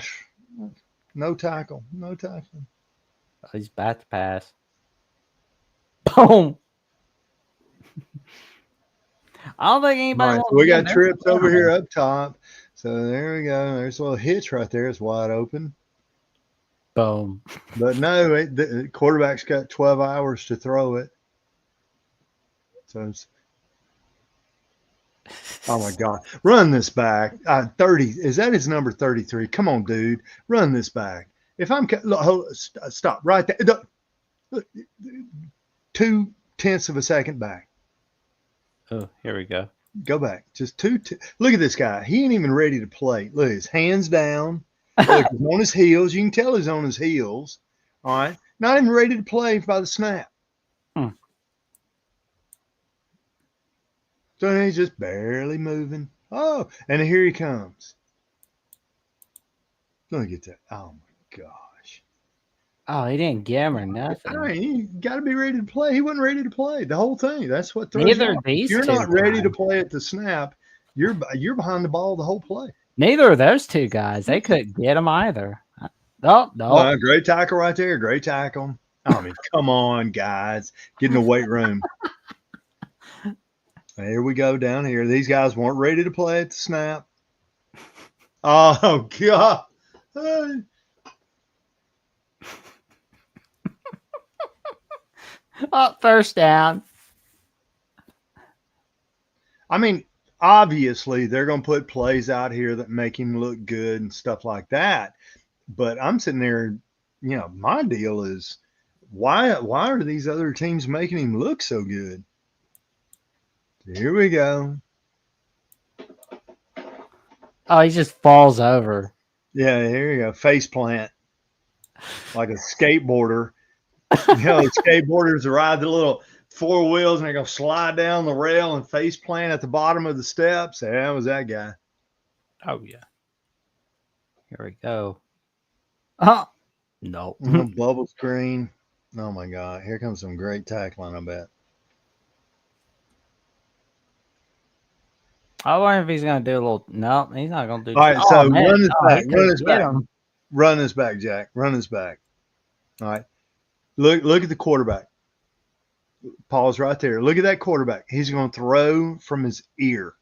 No tackle. No tackle. Oh, he's about to pass. Boom. I don't think anybody wants so we got trips over here up top. So there we go. There's a little hitch right there. It's wide open. Boom. But no, the quarterback's got 12 hours to throw it. So oh my God. Run this back. 30. Is that his number 33? Come on, dude. Run this back. If I'm stop right there. 0.2 of a second back. Oh, here we go. Go back. Just look at this guy. He ain't even ready to play. Look, his hands down. Look, he's on his heels. You can tell he's on his heels. All right. Not even ready to play by the snap. So he's just barely moving. Oh, and here he comes. Look at that. Oh my gosh. Oh, he didn't get him or nothing. All right, you got to be ready to play. He wasn't ready to play the whole thing. That's what throws Neither you of these You're two not ready guys. to play at the snap. You're behind the ball the whole play. Neither of those two guys. They couldn't get him either. No. Great tackle right there. Great tackle. I mean, come on, guys. Get in the weight room. Here we go down here. These guys weren't ready to play at the snap. Oh, God. First down. I mean, obviously, they're going to put plays out here that make him look good and stuff like that. But I'm sitting there, my deal is why are these other teams making him look so good? Here we go. Oh, he just falls over. Yeah, here you go. Face plant. Like a skateboarder. Skateboarders ride the little 4 wheels and they're going to slide down the rail and face plant at the bottom of the steps. Yeah, that was that guy. Oh, yeah. Here we go. Oh, no. Bubble screen. Oh, my God. Here comes some great tackling, I bet. I wonder if he's going to do a little. No, he's not going to do. All right, so man. run this back. He Run this could back. get him. Run this back, Jack. Run this back. All right. Look at the quarterback. Pause right there. Look at that quarterback. He's going to throw from his ear.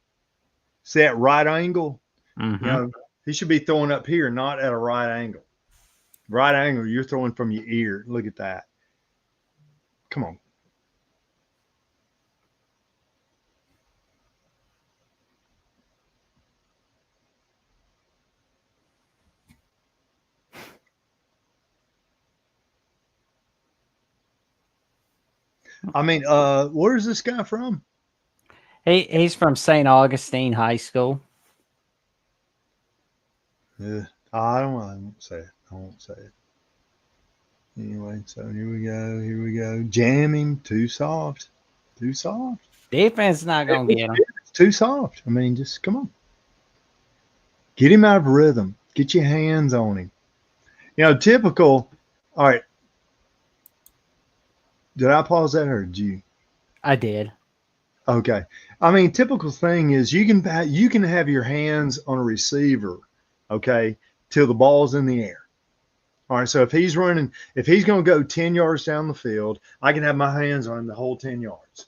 See that right angle? Mm-hmm. He should be throwing up here, not at a right angle. Right angle, you're throwing from your ear. Look at that. Come on. I mean, where's this guy from? He's from St. Augustine High School. I won't say it. I won't say it. Anyway, so here we go. Here we go. Jam him. Too soft. Too soft. Defense not going to get him. It's too soft. I mean, just come on. Get him out of rhythm. Get your hands on him. Typical. All right. Did I pause that or did you? I did. Okay. I mean, typical thing is you can have your hands on a receiver, okay, till the ball's in the air. All right. So if he's going to go 10 yards down the field, I can have my hands on him the whole 10 yards.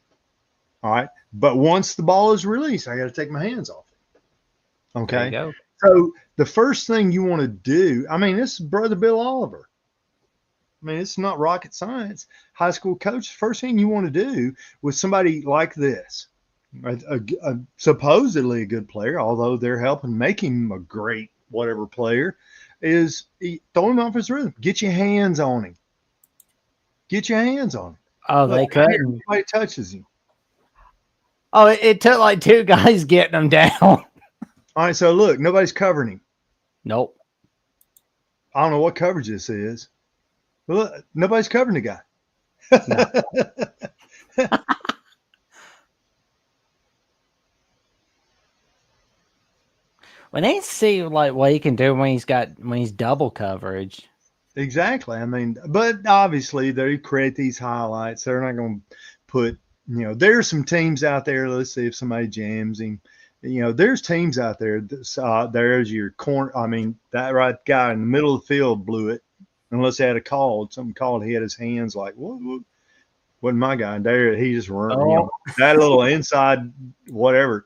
All right. But once the ball is released, I got to take my hands off it. Okay. There you go. So the first thing you want to do, I mean, this is Brother Bill Oliver. I mean, it's not rocket science. High school coach, first thing you want to do with somebody like this, a supposedly a good player, although they're helping make him a great whatever player, is throw him off his rhythm. Get your hands on him. Get your hands on him. Oh, they couldn't. Nobody touches him. Oh, it took like 2 guys getting him down. All right, so look, nobody's covering him. Nope. I don't know what coverage this is. Look, nobody's covering the guy. No. We need to see like what he can do when he's double coverage. Exactly. I mean, but obviously they create these highlights. They're not going to put, there's some teams out there. Let's see if somebody jams him. There's teams out there. There's your corner. I mean, that right guy in the middle of the field blew it. Unless they had something called, he had his hands like, what? Wasn't my guy there? He just run that little inside, whatever.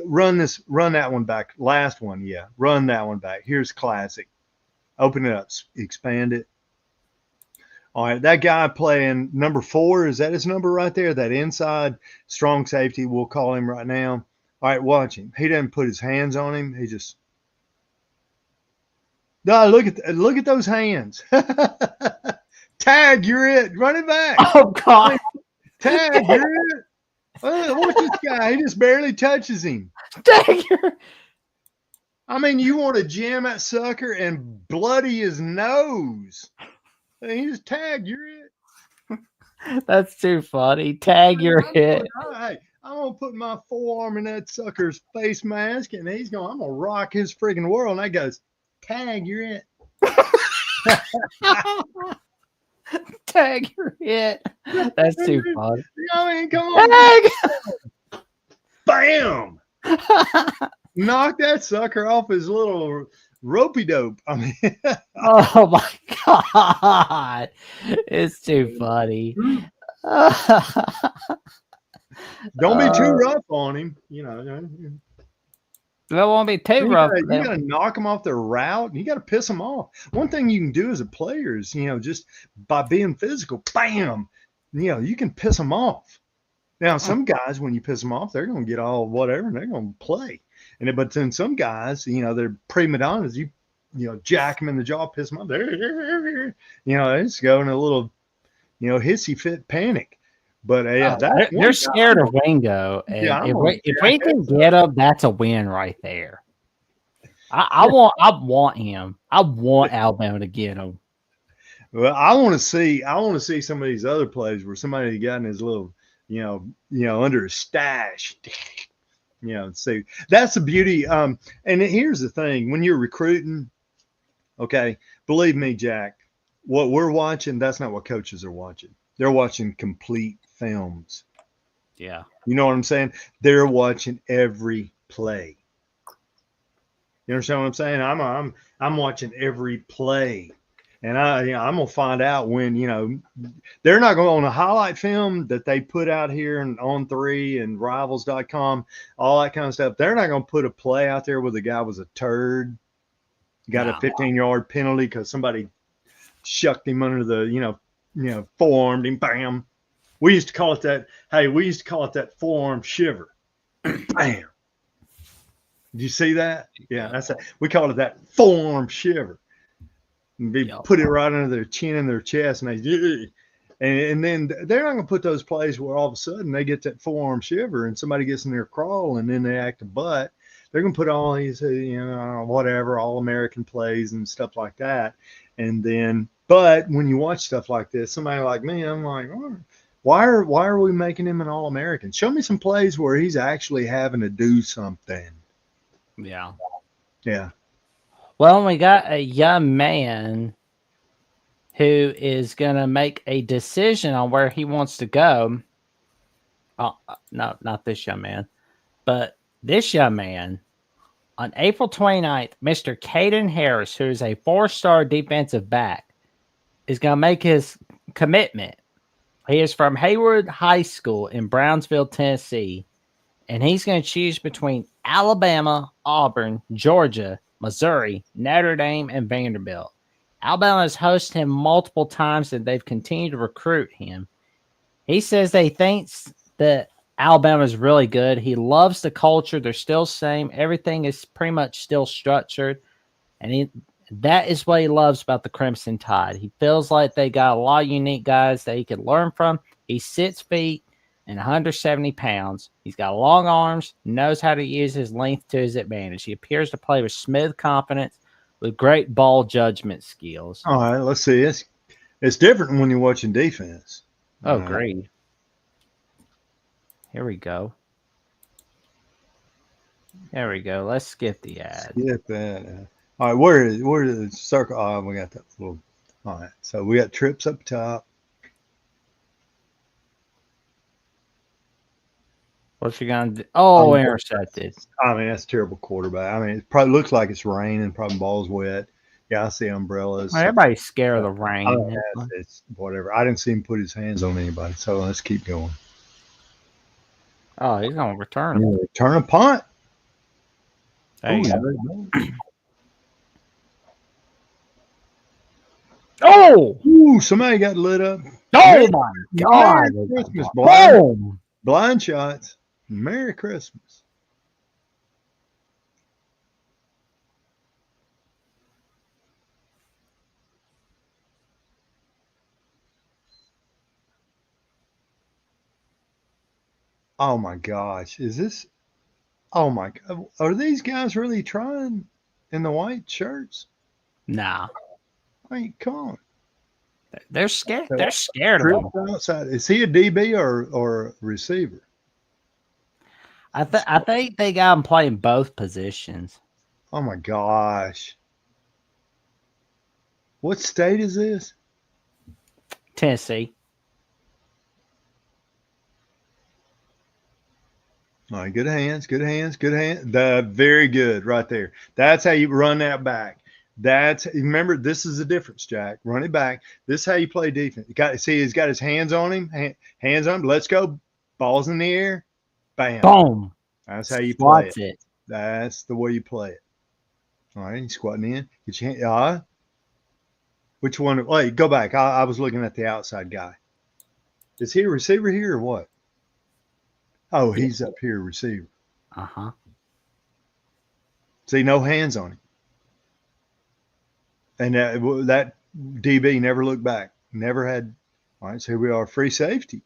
Run that one back. Last one, yeah. Run that one back. Here's classic. Open it up, expand it. All right, that guy playing number 4, is that his number right there? That inside strong safety, we'll call him right now. All right, watch him. He doesn't put his hands on him. He just. No, look at those hands. Tag, you're it. Run it back. Oh God. Tag, you're it. Watch this guy. He just barely touches him. Tag, I mean, you want to jam that sucker and bloody his nose. He just tagged, you're it. That's too funny. Tag, you're it. Hey, I'm gonna put my forearm in that sucker's face mask, and I'm gonna rock his friggin' world. And that goes, tag, you're it. Tag, you're it. That's too funny. I mean, come on. Tag. Bam. Knock that sucker off his little ropey dope. I mean, oh my God. It's too funny. Don't be too rough on him. That won't be too rough. You got to knock them off their route, and you got to piss them off. One thing you can do as a player is, just by being physical, bam, you can piss them off. Now, some guys, when you piss them off, they're going to get all whatever, and they're going to play. But then some guys, they're prima donnas. You jack them in the jaw, piss them off. They just go in a little, hissy fit panic. But they're scared of Ringo. And if we can get him, that's a win right there. I want him. I want Alabama to get him. Well, I want to see some of these other plays where somebody got in his little, under his stash. See, that's the beauty. And here's the thing: when you're recruiting, okay, believe me, Jack, what we're watching, that's not what coaches are watching. They're watching complete films. Yeah. You know what I'm saying? They're watching every play. You understand what I'm saying? I'm watching every play. And I'm gonna find out when they're not going on a highlight film that they put out here and On3 and Rivals.com, all that kind of stuff. They're not gonna put a play out there where the guy was a turd, got a 15-yard penalty because somebody shucked him under the forearmed him. Bam. We used to call it that. Hey, we used to call it that forearm shiver. Bam. Did you see that? Yeah, we call it that forearm shiver. Put it right under their chin and their chest, and then they're not going to put those plays where all of a sudden they get that forearm shiver and somebody gets in their crawl and then they act a butt. They're going to put all these, whatever, all American plays and stuff like that. And then, but when you watch stuff like this, somebody like me, I'm like, oh, why are we making him an All-American? Show me some plays where he's actually having to do something. Yeah. Yeah. Well, we got a young man who is going to make a decision on where he wants to go. Oh, no, not this young man, but this young man on April 29th, Mr. Caden Harris, who is a 4-star defensive back, is going to make his commitment. He is from Hayward High School in Brownsville, Tennessee, and he's going to choose between Alabama, Auburn, Georgia, Missouri, Notre Dame, and Vanderbilt. Alabama has hosted him multiple times, and they've continued to recruit him. He says they thinks that Alabama is really good. He loves the culture. They're still the same. Everything is pretty much still structured, and that is what he loves about the Crimson Tide. He feels like they got a lot of unique guys that he could learn from. He's 6 feet and 170 pounds. He's got long arms, knows how to use his length to his advantage. He appears to play with smooth confidence, with great ball judgment skills. All right, let's see. It's different when you're watching defense. Oh, great. Here we go. There we go. Let's skip the ad. Skip that. All right, where is the circle? Oh, we got that little. All right, so we got trips up top. What's he gonna do? Oh, intercepted. I mean, that's a terrible quarterback. I mean, it probably looks like it's raining. Probably ball's wet. Yeah, I see umbrellas. Well, everybody's scared of the rain. It's whatever. I didn't see him put his hands on anybody. So let's keep going. Oh, he's gonna return. Return a punt. Oh! Ooh, somebody got lit up. Oh my God! Merry Christmas, Boom! Blind shots. Merry Christmas. Oh my gosh. Is this? Oh my God. Are these guys really trying in the white shirts? Nah. I mean, come on. They're scared. They're scared of him. Outside. Is he a DB or a receiver? I think they got him playing both positions. Oh my gosh. What state is this? Tennessee. All right, good hands. Very good right there. That's how you run that back. Remember, this is the difference, Jack. Run it back. This is how you play defense. He's got his hands on him. Hands on him. Let's go. Ball's in the air. Bam. Boom. That's how you play it. That's the way you play it. All right, he's squatting in. Get your hand. Which one? Wait, go back. I was looking at the outside guy. Is he a receiver here or what? Oh, he's up here, receiver. Uh-huh. See, no hands on him. And that DB never looked back. Never had. All right, so here we are, free safety.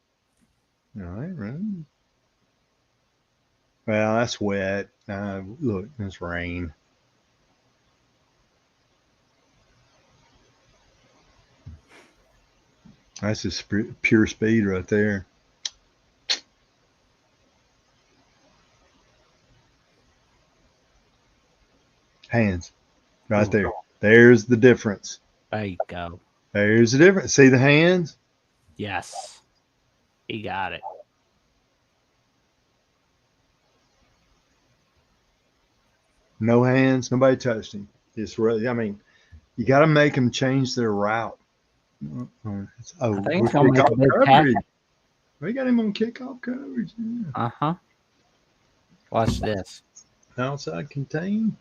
All right, run. Well, that's wet. Look, it's rain. That's just pure speed right there. Hands. Right there. There's the difference. There you go. There's the difference. See the hands? Yes. He got it. No hands. Nobody touched him. It's really, I mean, you got to make them change their route. Oh, I think it's going to make a big coverage. tackle. We got him on kickoff coverage. Yeah. Uh-huh. Watch this. Outside contain.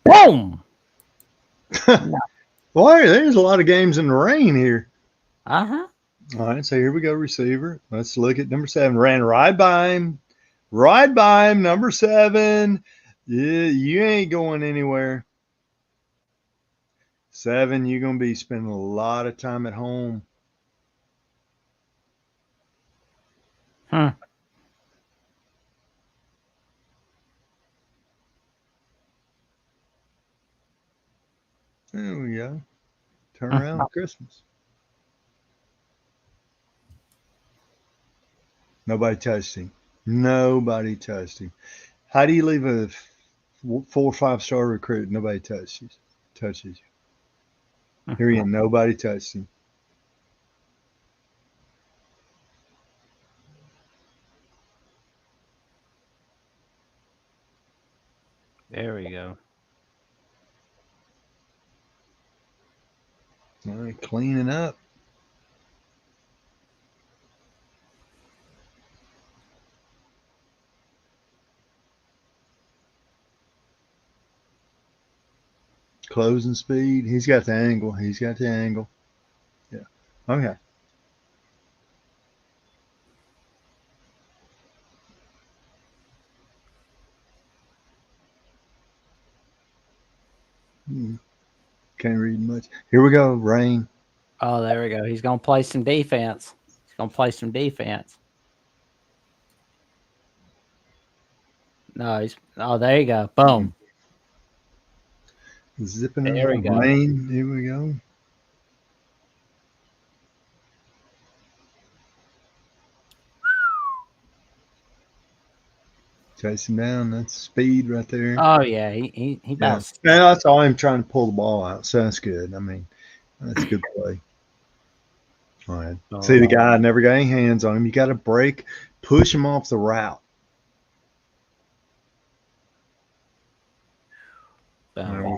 Boom! Boy, there's a lot of games in the rain here. Uh-huh. All right, so here we go, receiver. Let's look at number 7. Ran right by him. Right by him, number 7. Yeah, you ain't going anywhere. 7, you're going to be spending a lot of time at home. Hmm. There we go. Turn around at Christmas. Nobody touched him. Nobody touched him. How do you leave a 4 or 5-star recruit? Nobody touches you. Here he is. Nobody touched him. There we go. All right, cleaning up. Closing speed. He's got the angle. Yeah. Okay. Can't read much. Here we go. Rain. Oh, there we go. He's going to play some defense. No, there you go. Boom. Zipping there we go. Rain. Here we go. Chase him down. That's speed right there. Oh, yeah. He bounced. Yeah, that's all I'm trying to pull the ball out. So that's good. I mean, that's a good play. All right. See, the guy never got any hands on him. You got to break, push him off the route.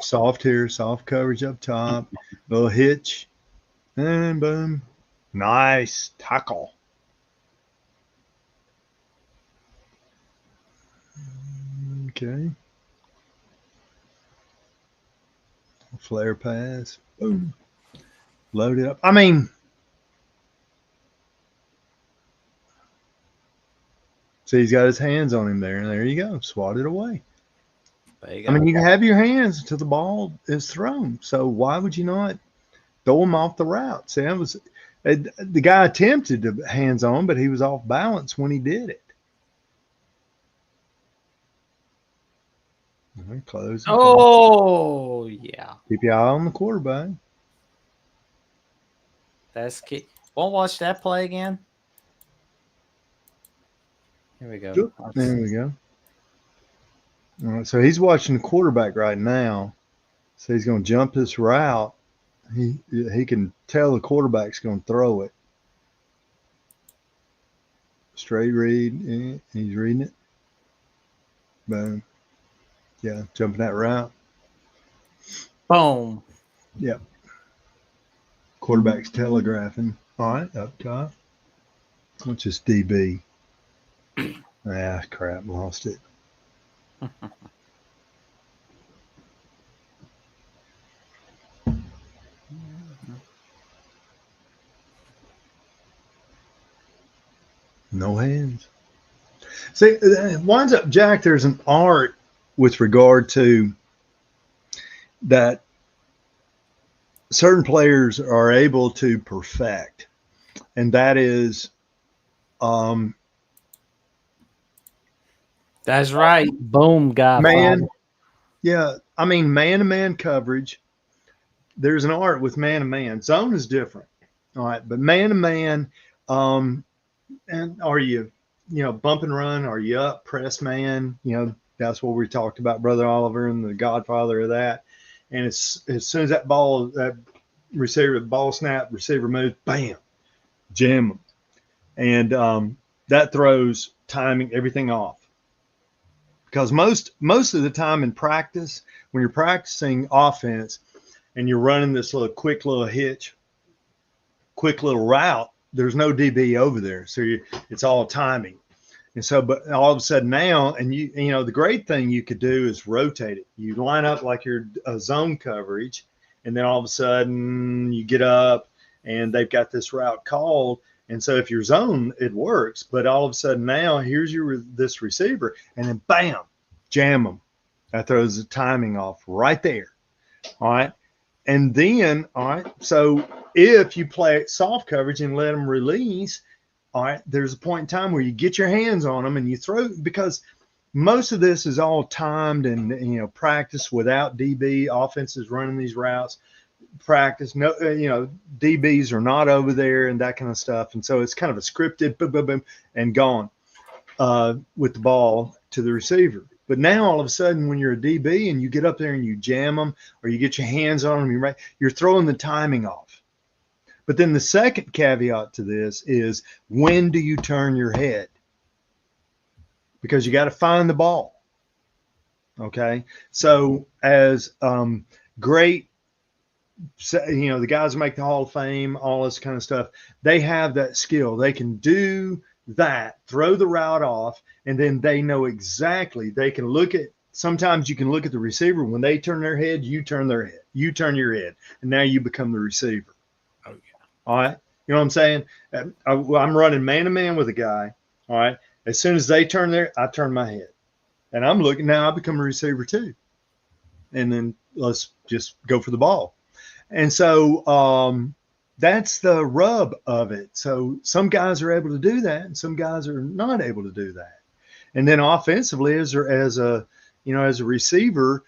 Soft here, soft coverage up top, little hitch, and boom. Nice tackle. Okay. Flare pass. Boom. Load it up. I mean, see, he's got his hands on him there. And there you go. Swat it away. I mean, you can have your hands until the ball is thrown. So why would you not throw him off the route? See, the guy attempted to hands on, but he was off balance when he did it. Close. Oh, yeah. Keep your eye on the quarterback. That's key. Won't watch that play again. Here we go. There we go. All right, so he's watching the quarterback right now. So he's going to jump this route. He can tell the quarterback's going to throw it. Straight read. He's reading it. Boom. Yeah, jumping that route. Boom. Yep. Quarterback's telegraphing. All right, up top. What's this DB? Ah, crap, lost it. No hands. See, winds up, Jack, there's an art with regard to that certain players are able to perfect, and that is that's right. Boom, guy. Man. Yeah, I mean, man-to-man coverage. There's an art with man-to-man. Zone is different. All right, but man to man, and are you, bump and run? Are you up press man? That's what we talked about, Brother Oliver and the godfather of that. And as soon as that receiver, ball snap, receiver moves, bam, jam them. And that throws timing, everything off. Because most of the time in practice, when you're practicing offense and you're running this quick little hitch, quick little route, there's no DB over there. So it's all timing. And so, but all of a sudden now, and the great thing you could do is rotate it. You line up like you're a zone coverage, and then all of a sudden you get up and they've got this route called. And so if you're zone, it works. But all of a sudden now, here's this receiver, and then bam, jam them. That throws the timing off right there. All right. And then, all right, so if you play soft coverage and let them release, all right, there's a point in time where you get your hands on them and you throw, because most of this is all timed and, practice without DB. Offenses running these routes, practice, no, DBs are not over there and that kind of stuff. And so it's kind of a scripted boom, boom, boom, and gone with the ball to the receiver. But now all of a sudden, when you're a DB and you get up there and you jam them or you get your hands on them, you're throwing the timing off. But then the second caveat to this is, when do you turn your head? Because you got to find the ball. Okay. So as great, the guys who make the Hall of Fame, all this kind of stuff, they have that skill. They can do that, throw the route off, and then they know exactly. They can sometimes you can look at the receiver. When they turn their head, you turn their head. You turn your head. And now you become the receiver. Oh, yeah. All right. You know what I'm saying? I'm running man-to-man with a guy. All right. As soon as they turn I turn my head. And I'm looking now, I become a receiver too. And then let's just go for the ball. And so that's the rub of it. So some guys are able to do that, and some guys are not able to do that. And then offensively, as a receiver,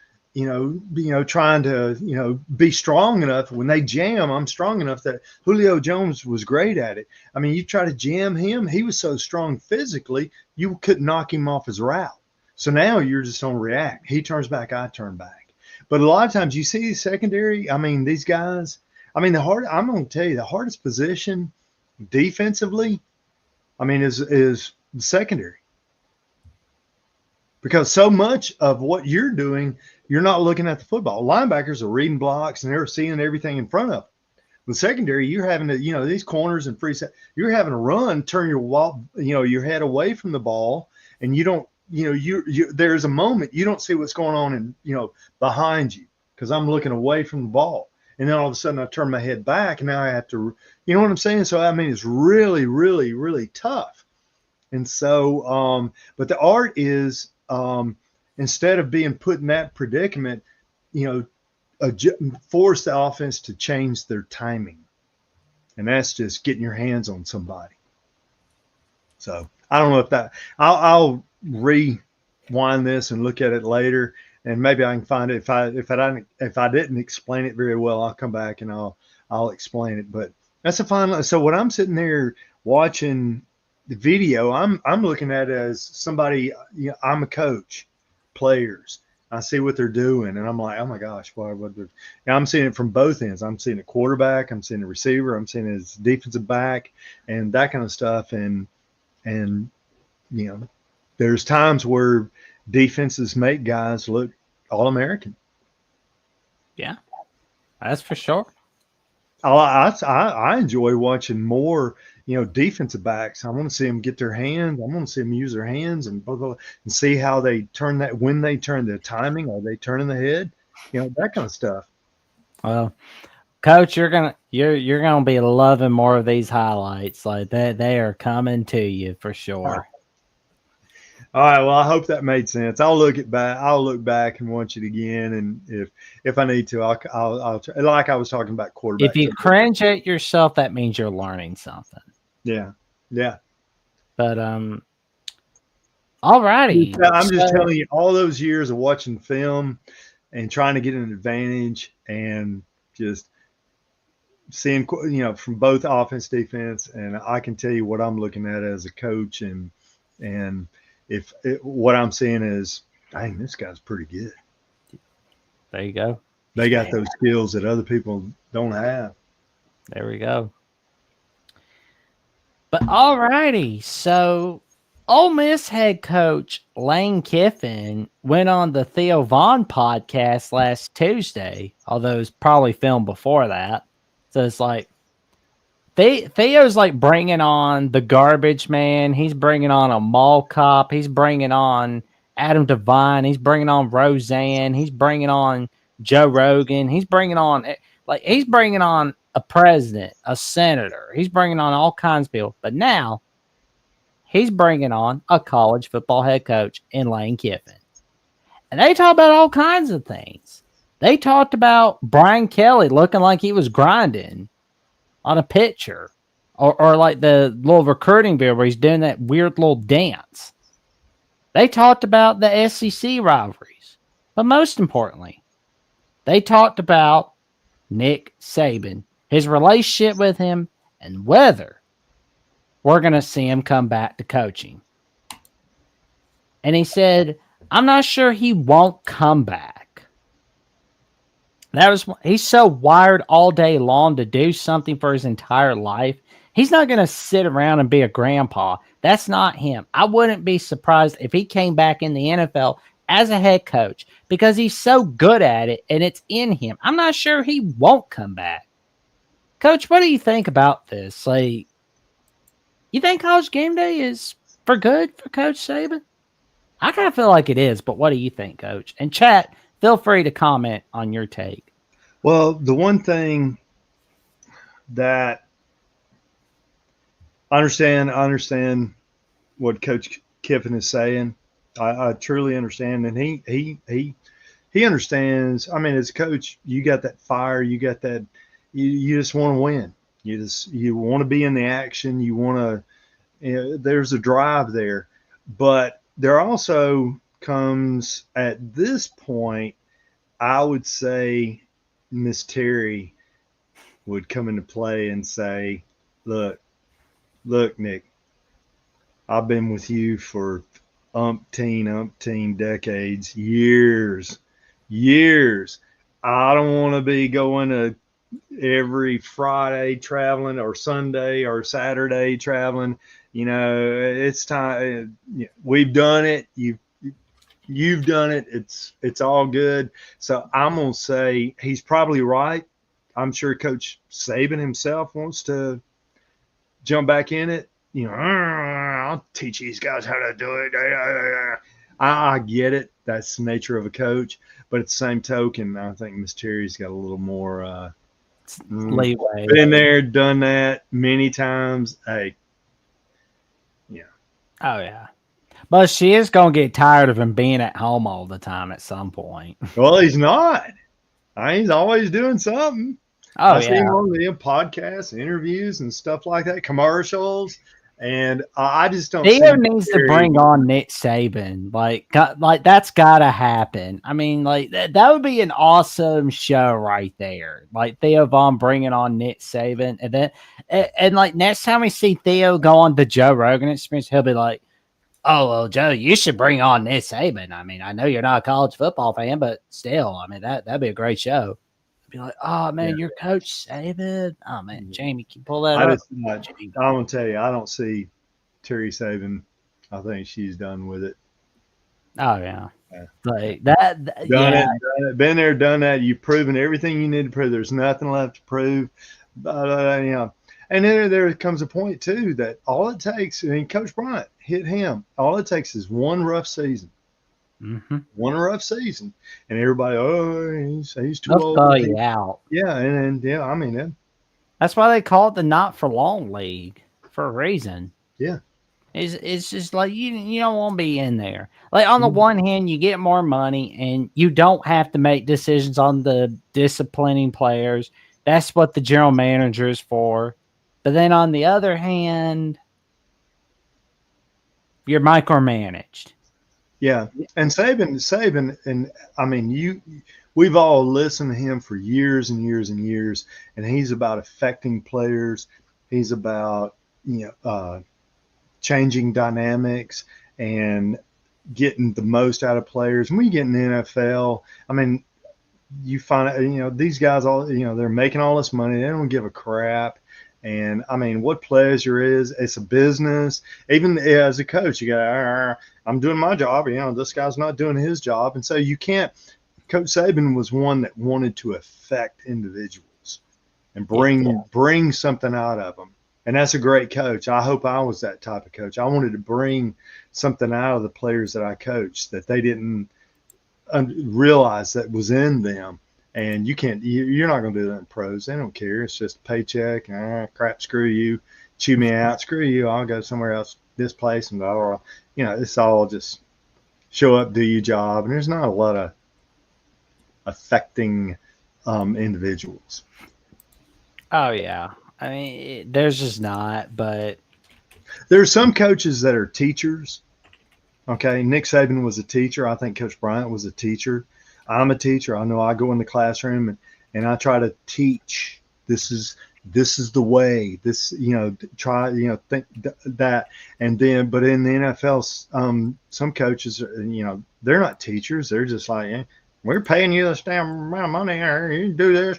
trying to, be strong enough. When they jam, I'm strong enough that Julio Jones was great at it. I mean, you try to jam him, he was so strong physically, you couldn't knock him off his route. So now you're just on react. He turns back, I turn back. But a lot of times you see secondary, I mean, these guys, I'm going to tell you, the hardest position defensively, is the secondary. Because so much of what you're doing, you're not looking at the football. Linebackers are reading blocks and they're seeing everything in front of them. With secondary, you're having to, these corners and free set, you're having to run, turn your head away from the ball, and you don't, there's a moment you don't see what's going on in, behind you, because I'm looking away from the ball. And then all of a sudden I turn my head back and now I have to, you know what I'm saying? So, it's really, really, really tough. And so, but the art is, instead of being put in that predicament, force the offense to change their timing. And that's just getting your hands on somebody. So I don't know if that, I'll rewind this and look at it later, and maybe I can find it. If I didn't explain it very well, I'll come back and I'll explain it. But that's a fine. So when I'm sitting there watching the video, I'm looking at it as somebody, I'm a coach, players. I see what they're doing, and I'm like, oh my gosh, I'm seeing it from both ends. I'm seeing a quarterback, I'm seeing a receiver, I'm seeing his defensive back, and that kind of stuff. And there's times where defenses make guys look All-American. Yeah, that's for sure. I enjoy watching more, defensive backs. I want to see them get their hands. I want to see them use their hands and see how they turn that, when they turn the timing, are they turning the head, that kind of stuff. Well, Coach, you're gonna be loving more of these highlights. Like that, they are coming to you for sure. All right. Well, I hope that made sense. I'll look back and watch it again, and if I need to, I'll try, like I was talking about quarterback. If you cringe at yourself, that means you're learning something. Yeah. But all righty. I'm just telling you, all those years of watching film and trying to get an advantage, and just seeing, from both offense, defense, and I can tell you what I'm looking at as a coach, and if what I'm seeing is, dang, this guy's pretty good. There you go. They got those skills that other people don't have. There we go. But all righty, so Ole Miss head coach Lane Kiffin went on the Theo Vaughn podcast last Tuesday, although it's probably filmed before that. So it's like Theo's like bringing on the garbage man. He's bringing on a mall cop. He's bringing on Adam Devine. He's bringing on Roseanne. He's bringing on Joe Rogan. He's bringing on a president, a senator. He's bringing on all kinds of people. But now he's bringing on a college football head coach in Lane Kiffin. And they talk about all kinds of things. They talked about Brian Kelly looking like he was grinding on a picture, or like the little recruiting video where he's doing that weird little dance. They talked about the SEC rivalries. But most importantly, they talked about Nick Saban, his relationship with him, and whether we're going to see him come back to coaching. And he said, I'm not sure he won't come back. He's so wired all day long to do something for his entire life. He's not going to sit around and be a grandpa. That's not him. I wouldn't be surprised if he came back in the NFL as a head coach because he's so good at it and it's in him. I'm not sure he won't come back. Coach, what do you think about this? Like, you think College Game Day is for good for Coach Saban? I kind of feel like it is, but what do you think, Coach? And chat, feel free to comment on your take. Well, the one thing that I understand what Coach Kiffin is saying. I truly understand, and he understands. I mean, as a coach, you got that fire, you got that. You just want to win. You want to be in the action. You want to. There's a drive there, but there also comes at this point, I would say Miss Terry would come into play and say, look, Nick, I've been with you for umpteen decades, years. I don't want to be going to every Friday traveling or Sunday or Saturday traveling. It's time. We've done it. You've done it. It's all good. So I'm going to say he's probably right. I'm sure Coach Saban himself wants to jump back in it. I'll teach these guys how to do it. I get it. That's the nature of a coach. But at the same token, I think Miss Terry's got a little more leeway. Been there, done that many times. Hey, yeah. Oh, yeah. But she is going to get tired of him being at home all the time at some point. Well, he's not. He's always doing something. Oh, I see him yeah. on the podcasts, interviews, and stuff like that, commercials. And I just don't. Theo needs to bring on Nick Saban. Like that's got to happen. I mean, like that would be an awesome show right there. Like Theo Vaughn bringing on Nick Saban, and then and like next time we see Theo go on the Joe Rogan Experience, he'll be like, "Oh well, Joe, you should bring on Nick Saban. I mean, I know you're not a college football fan, but still, I mean that'd be a great show." Be like, oh man, you're Coach Saban. Oh man, Jamie, can you pull that up? I'm gonna tell you, I don't see Terry Saban. I think she's done with it. Oh yeah, like that. Done it. Been there, done that. You've proven everything you need to prove. There's nothing left to prove. And then there comes a point too that all it takes. I mean, Coach Bryant hit him. All it takes is one rough season. Mm-hmm. One rough season, and everybody, he's too old. Out. Yeah, and I mean, that's why they call it the not for long league for a reason. Yeah, it's just like you don't want to be in there. Like on the one hand, you get more money, and you don't have to make decisions on the disciplining players. That's what the general manager is for. But then on the other hand, you're micromanaged. Yeah, and Saban, and I mean, we've all listened to him for years and years and years, and he's about affecting players. He's about changing dynamics and getting the most out of players. When you get in the NFL, I mean, you find these guys all they're making all this money. They don't give a crap. And I mean, what pleasure is? It's a business. Even as a coach, you go, I'm doing my job. This guy's not doing his job, and so you can't. Coach Saban was one that wanted to affect individuals and bring something out of them. And that's a great coach. I hope I was that type of coach. I wanted to bring something out of the players that I coached that they didn't realize that was in them. And you're not going to do that in pros. They don't care. It's just a paycheck. Crap, screw you. Chew me out. Screw you. I'll go somewhere else, this place. And blah, blah, blah. It's all just show up, do your job. And there's not a lot of affecting individuals. Oh, yeah. I mean, there's just not, but there's some coaches that are teachers. Okay. Nick Saban was a teacher. I think Coach Bryant was a teacher. I'm a teacher. I know I go in the classroom and I try to teach. This is the way. Think that. And then, but in the NFL, some coaches, they're not teachers. They're just like, we're paying you this damn amount of money. You do this.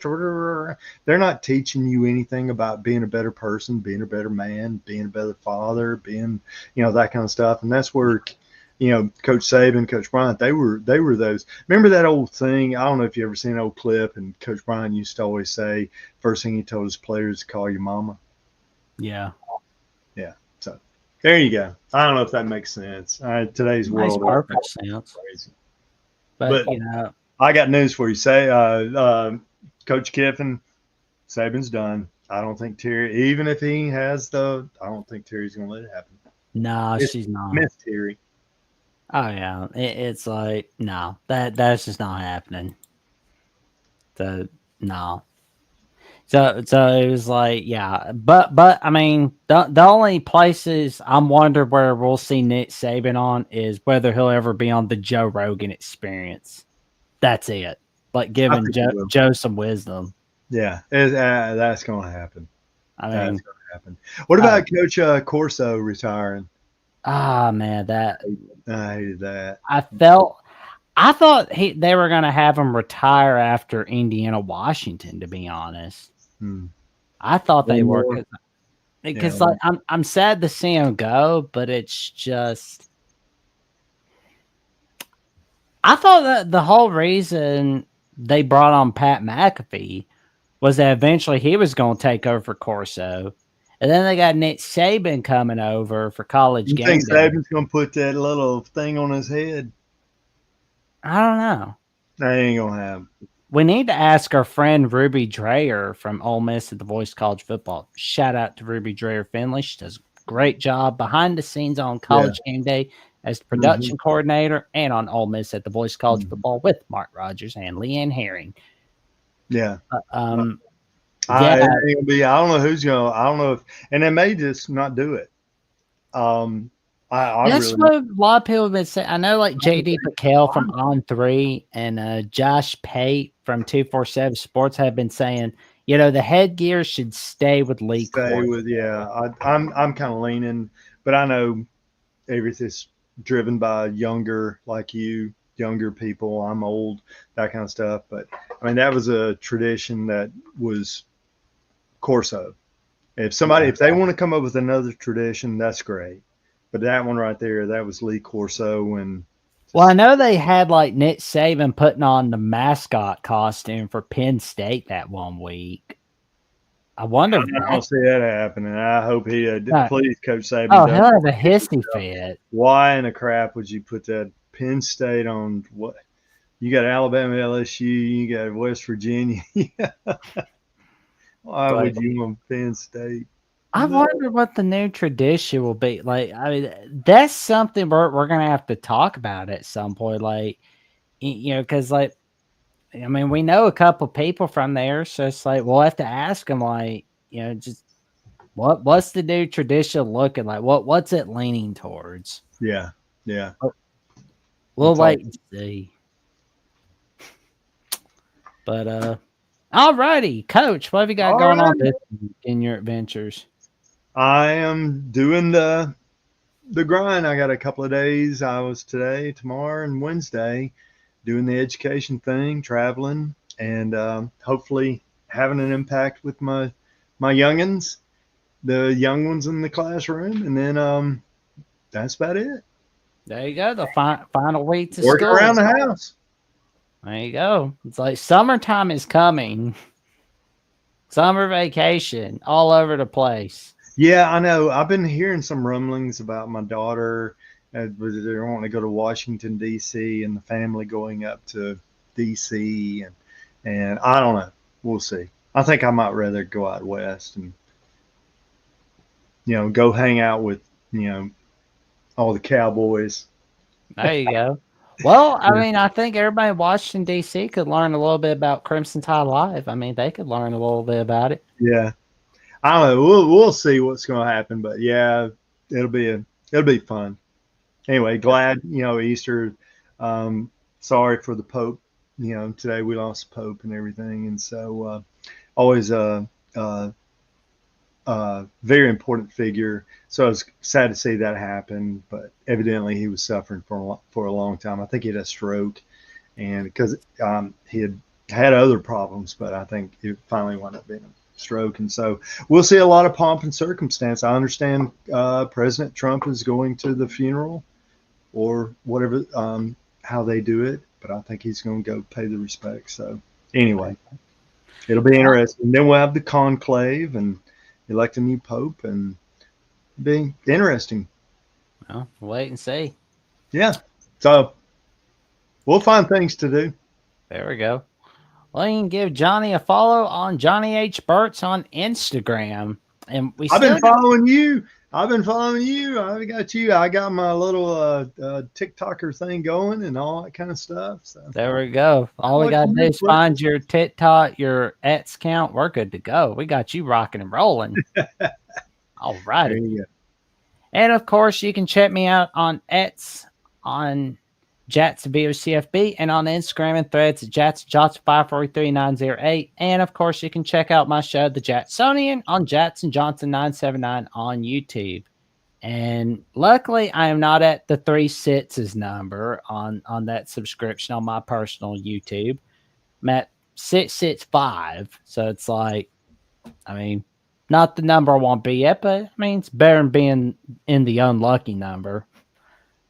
They're not teaching you anything about being a better person, being a better man, being a better father, being, that kind of stuff. And that's where, Coach Saban, Coach Bryant, they were those. Remember that old thing? I don't know if you ever seen an old clip, and Coach Bryant used to always say, first thing he told his players to call you mama. Yeah. Yeah. So there you go. I don't know if that makes sense. Today's world. Makes perfect sense. Crazy. But I got news for you. Coach Kiffin, Saban's done. I don't think Terry, even if he has I don't think Terry's going to let it happen. No, she's not. Miss Terry. Oh yeah, it's like no, that's just not happening. So no. So it was like but I mean the only places I'm wondering where we'll see Nick Saban on is whether he'll ever be on the Joe Rogan Experience. That's it. Like giving Joe some wisdom. Yeah, that's going to happen. That's going to happen. What about Coach Corso retiring? Ah, man, I hated that. I thought they were going to have him retire after Indiana, Washington. To be honest, I thought they were because like I'm sad to see him go, but it's just I thought that the whole reason they brought on Pat McAfee was that eventually he was going to take over for Corso. And then they got Nick Saban coming over for college game. You think Saban's going to put that little thing on his head? I don't know. That ain't going to happen. We need to ask our friend Ruby Dreyer from Ole Miss at the Voice of College Football. Shout out to Ruby Dreyer Finley. She does a great job behind the scenes on College Game Day as the production coordinator and on Ole Miss at the Voice of College Football with Mark Rogers and Leanne Herring. Yeah. I don't know who's going to, I don't know if, and they may just not do it. That's what a lot of people have been saying. I know like JD Piquel from On3 and Josh Pate from 247 Sports have been saying, the headgear should stay with Lee. I'm kind of leaning, but I know everything's driven by younger people. I'm old, that kind of stuff. But I mean, that was a tradition that was Corso. If they want to come up with another tradition, that's great. But that one right there, that was Lee Corso. Well, I know they had like Nick Saban putting on the mascot costume for Penn State that one week. I wonder. I don't see that happening. I hope he please, Coach Saban. Oh, he'll have a hissy fit. Why in the crap would you put that Penn State on? What you got? Alabama, LSU, you got West Virginia. Why would you want Penn State? I wonder what the new tradition will be. Like, I mean, that's something we're gonna have to talk about at some point. Like, because like, I mean, we know a couple people from there, so it's like we'll have to ask them. Like, just what's the new tradition looking like? What's it leaning towards? Yeah. We'll wait and see. But all righty, Coach, what have you got All going on right. in your adventures? I am doing the grind. I got a couple of days. I was today, tomorrow, and Wednesday doing the education thing, traveling, and hopefully having an impact with my youngins, the young ones in the classroom, and then that's about it. There you go. The final week to Working school. around the house. There you go. It's like summertime is coming. Summer vacation all over the place. Yeah, I know. I've been hearing some rumblings about my daughter. They want to go to Washington D.C. and the family going up to D.C. and I don't know. We'll see. I think I might rather go out west and go hang out with all the cowboys. There you go. Well, I mean, I think everybody in Washington, D.C. could learn a little bit about Crimson Tide Live. I mean, they could learn a little bit about it. Yeah, I don't know. We'll see what's going to happen, but yeah, it'll be fun. Anyway, glad Easter. Sorry for the Pope. Today we lost the Pope and everything, and so always very important figure. So I was sad to see that happen, but evidently he was suffering for a long time. I think he had a stroke, and because he had other problems, but I think it finally wound up being a stroke. And so we'll see a lot of pomp and circumstance. I understand President Trump is going to the funeral or whatever, how they do it, but I think he's going to go pay the respects. So anyway, it'll be interesting. Then we'll have the conclave and elect a new pope, and be interesting. Well, wait and see. Yeah. So we'll find things to do. There we go. Well, you can give Johnny a follow on Johnny H. Burt's on Instagram. And I've been following you. I got you. I got my little TikToker thing going and all that kind of stuff. So there we go. All we got to do is find your TikTok, your Ets count. We're good to go. We got you rocking and rolling. All right. And of course, you can check me out on Ets, on Jats VOCFB, and on Instagram and Threads at JatsJohnson543908. And of course, you can check out my show, The Jacksonian, on Jats and Johnson 979 on YouTube. And luckily, I am not at the 3 sits number on that subscription on my personal YouTube. I'm at 665. So it's like, I mean, not the number I want to be at, but I mean, it's better than being in the unlucky number.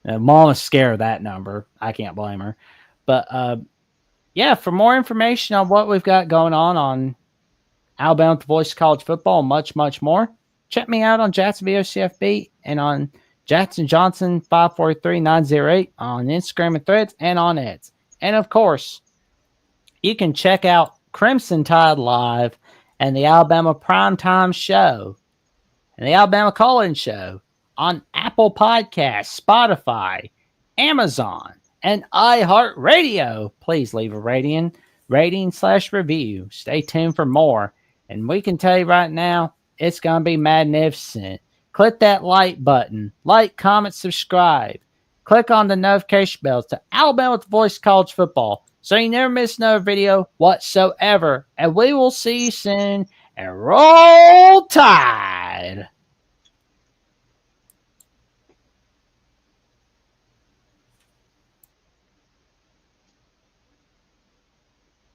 Mama's scared of that number. I can't blame her. But yeah, for more information on what we've got going on Alabama with the Voice of College Football and much, much more, check me out on Jackson VOCFB and on Jackson Johnson 543908 on Instagram and Threads and on Eds. And of course, you can check out Crimson Tide Live and the Alabama Primetime Show and the Alabama Call-In Show on Apple Podcasts, Spotify, Amazon, and iHeartRadio. Please leave a rating/review. Stay tuned for more. And we can tell you right now, it's going to be magnificent. Click that like button. Like, comment, subscribe. Click on the notification bells to Alabama with the Voice of College Football so you never miss another video whatsoever. And we will see you soon. And roll tide!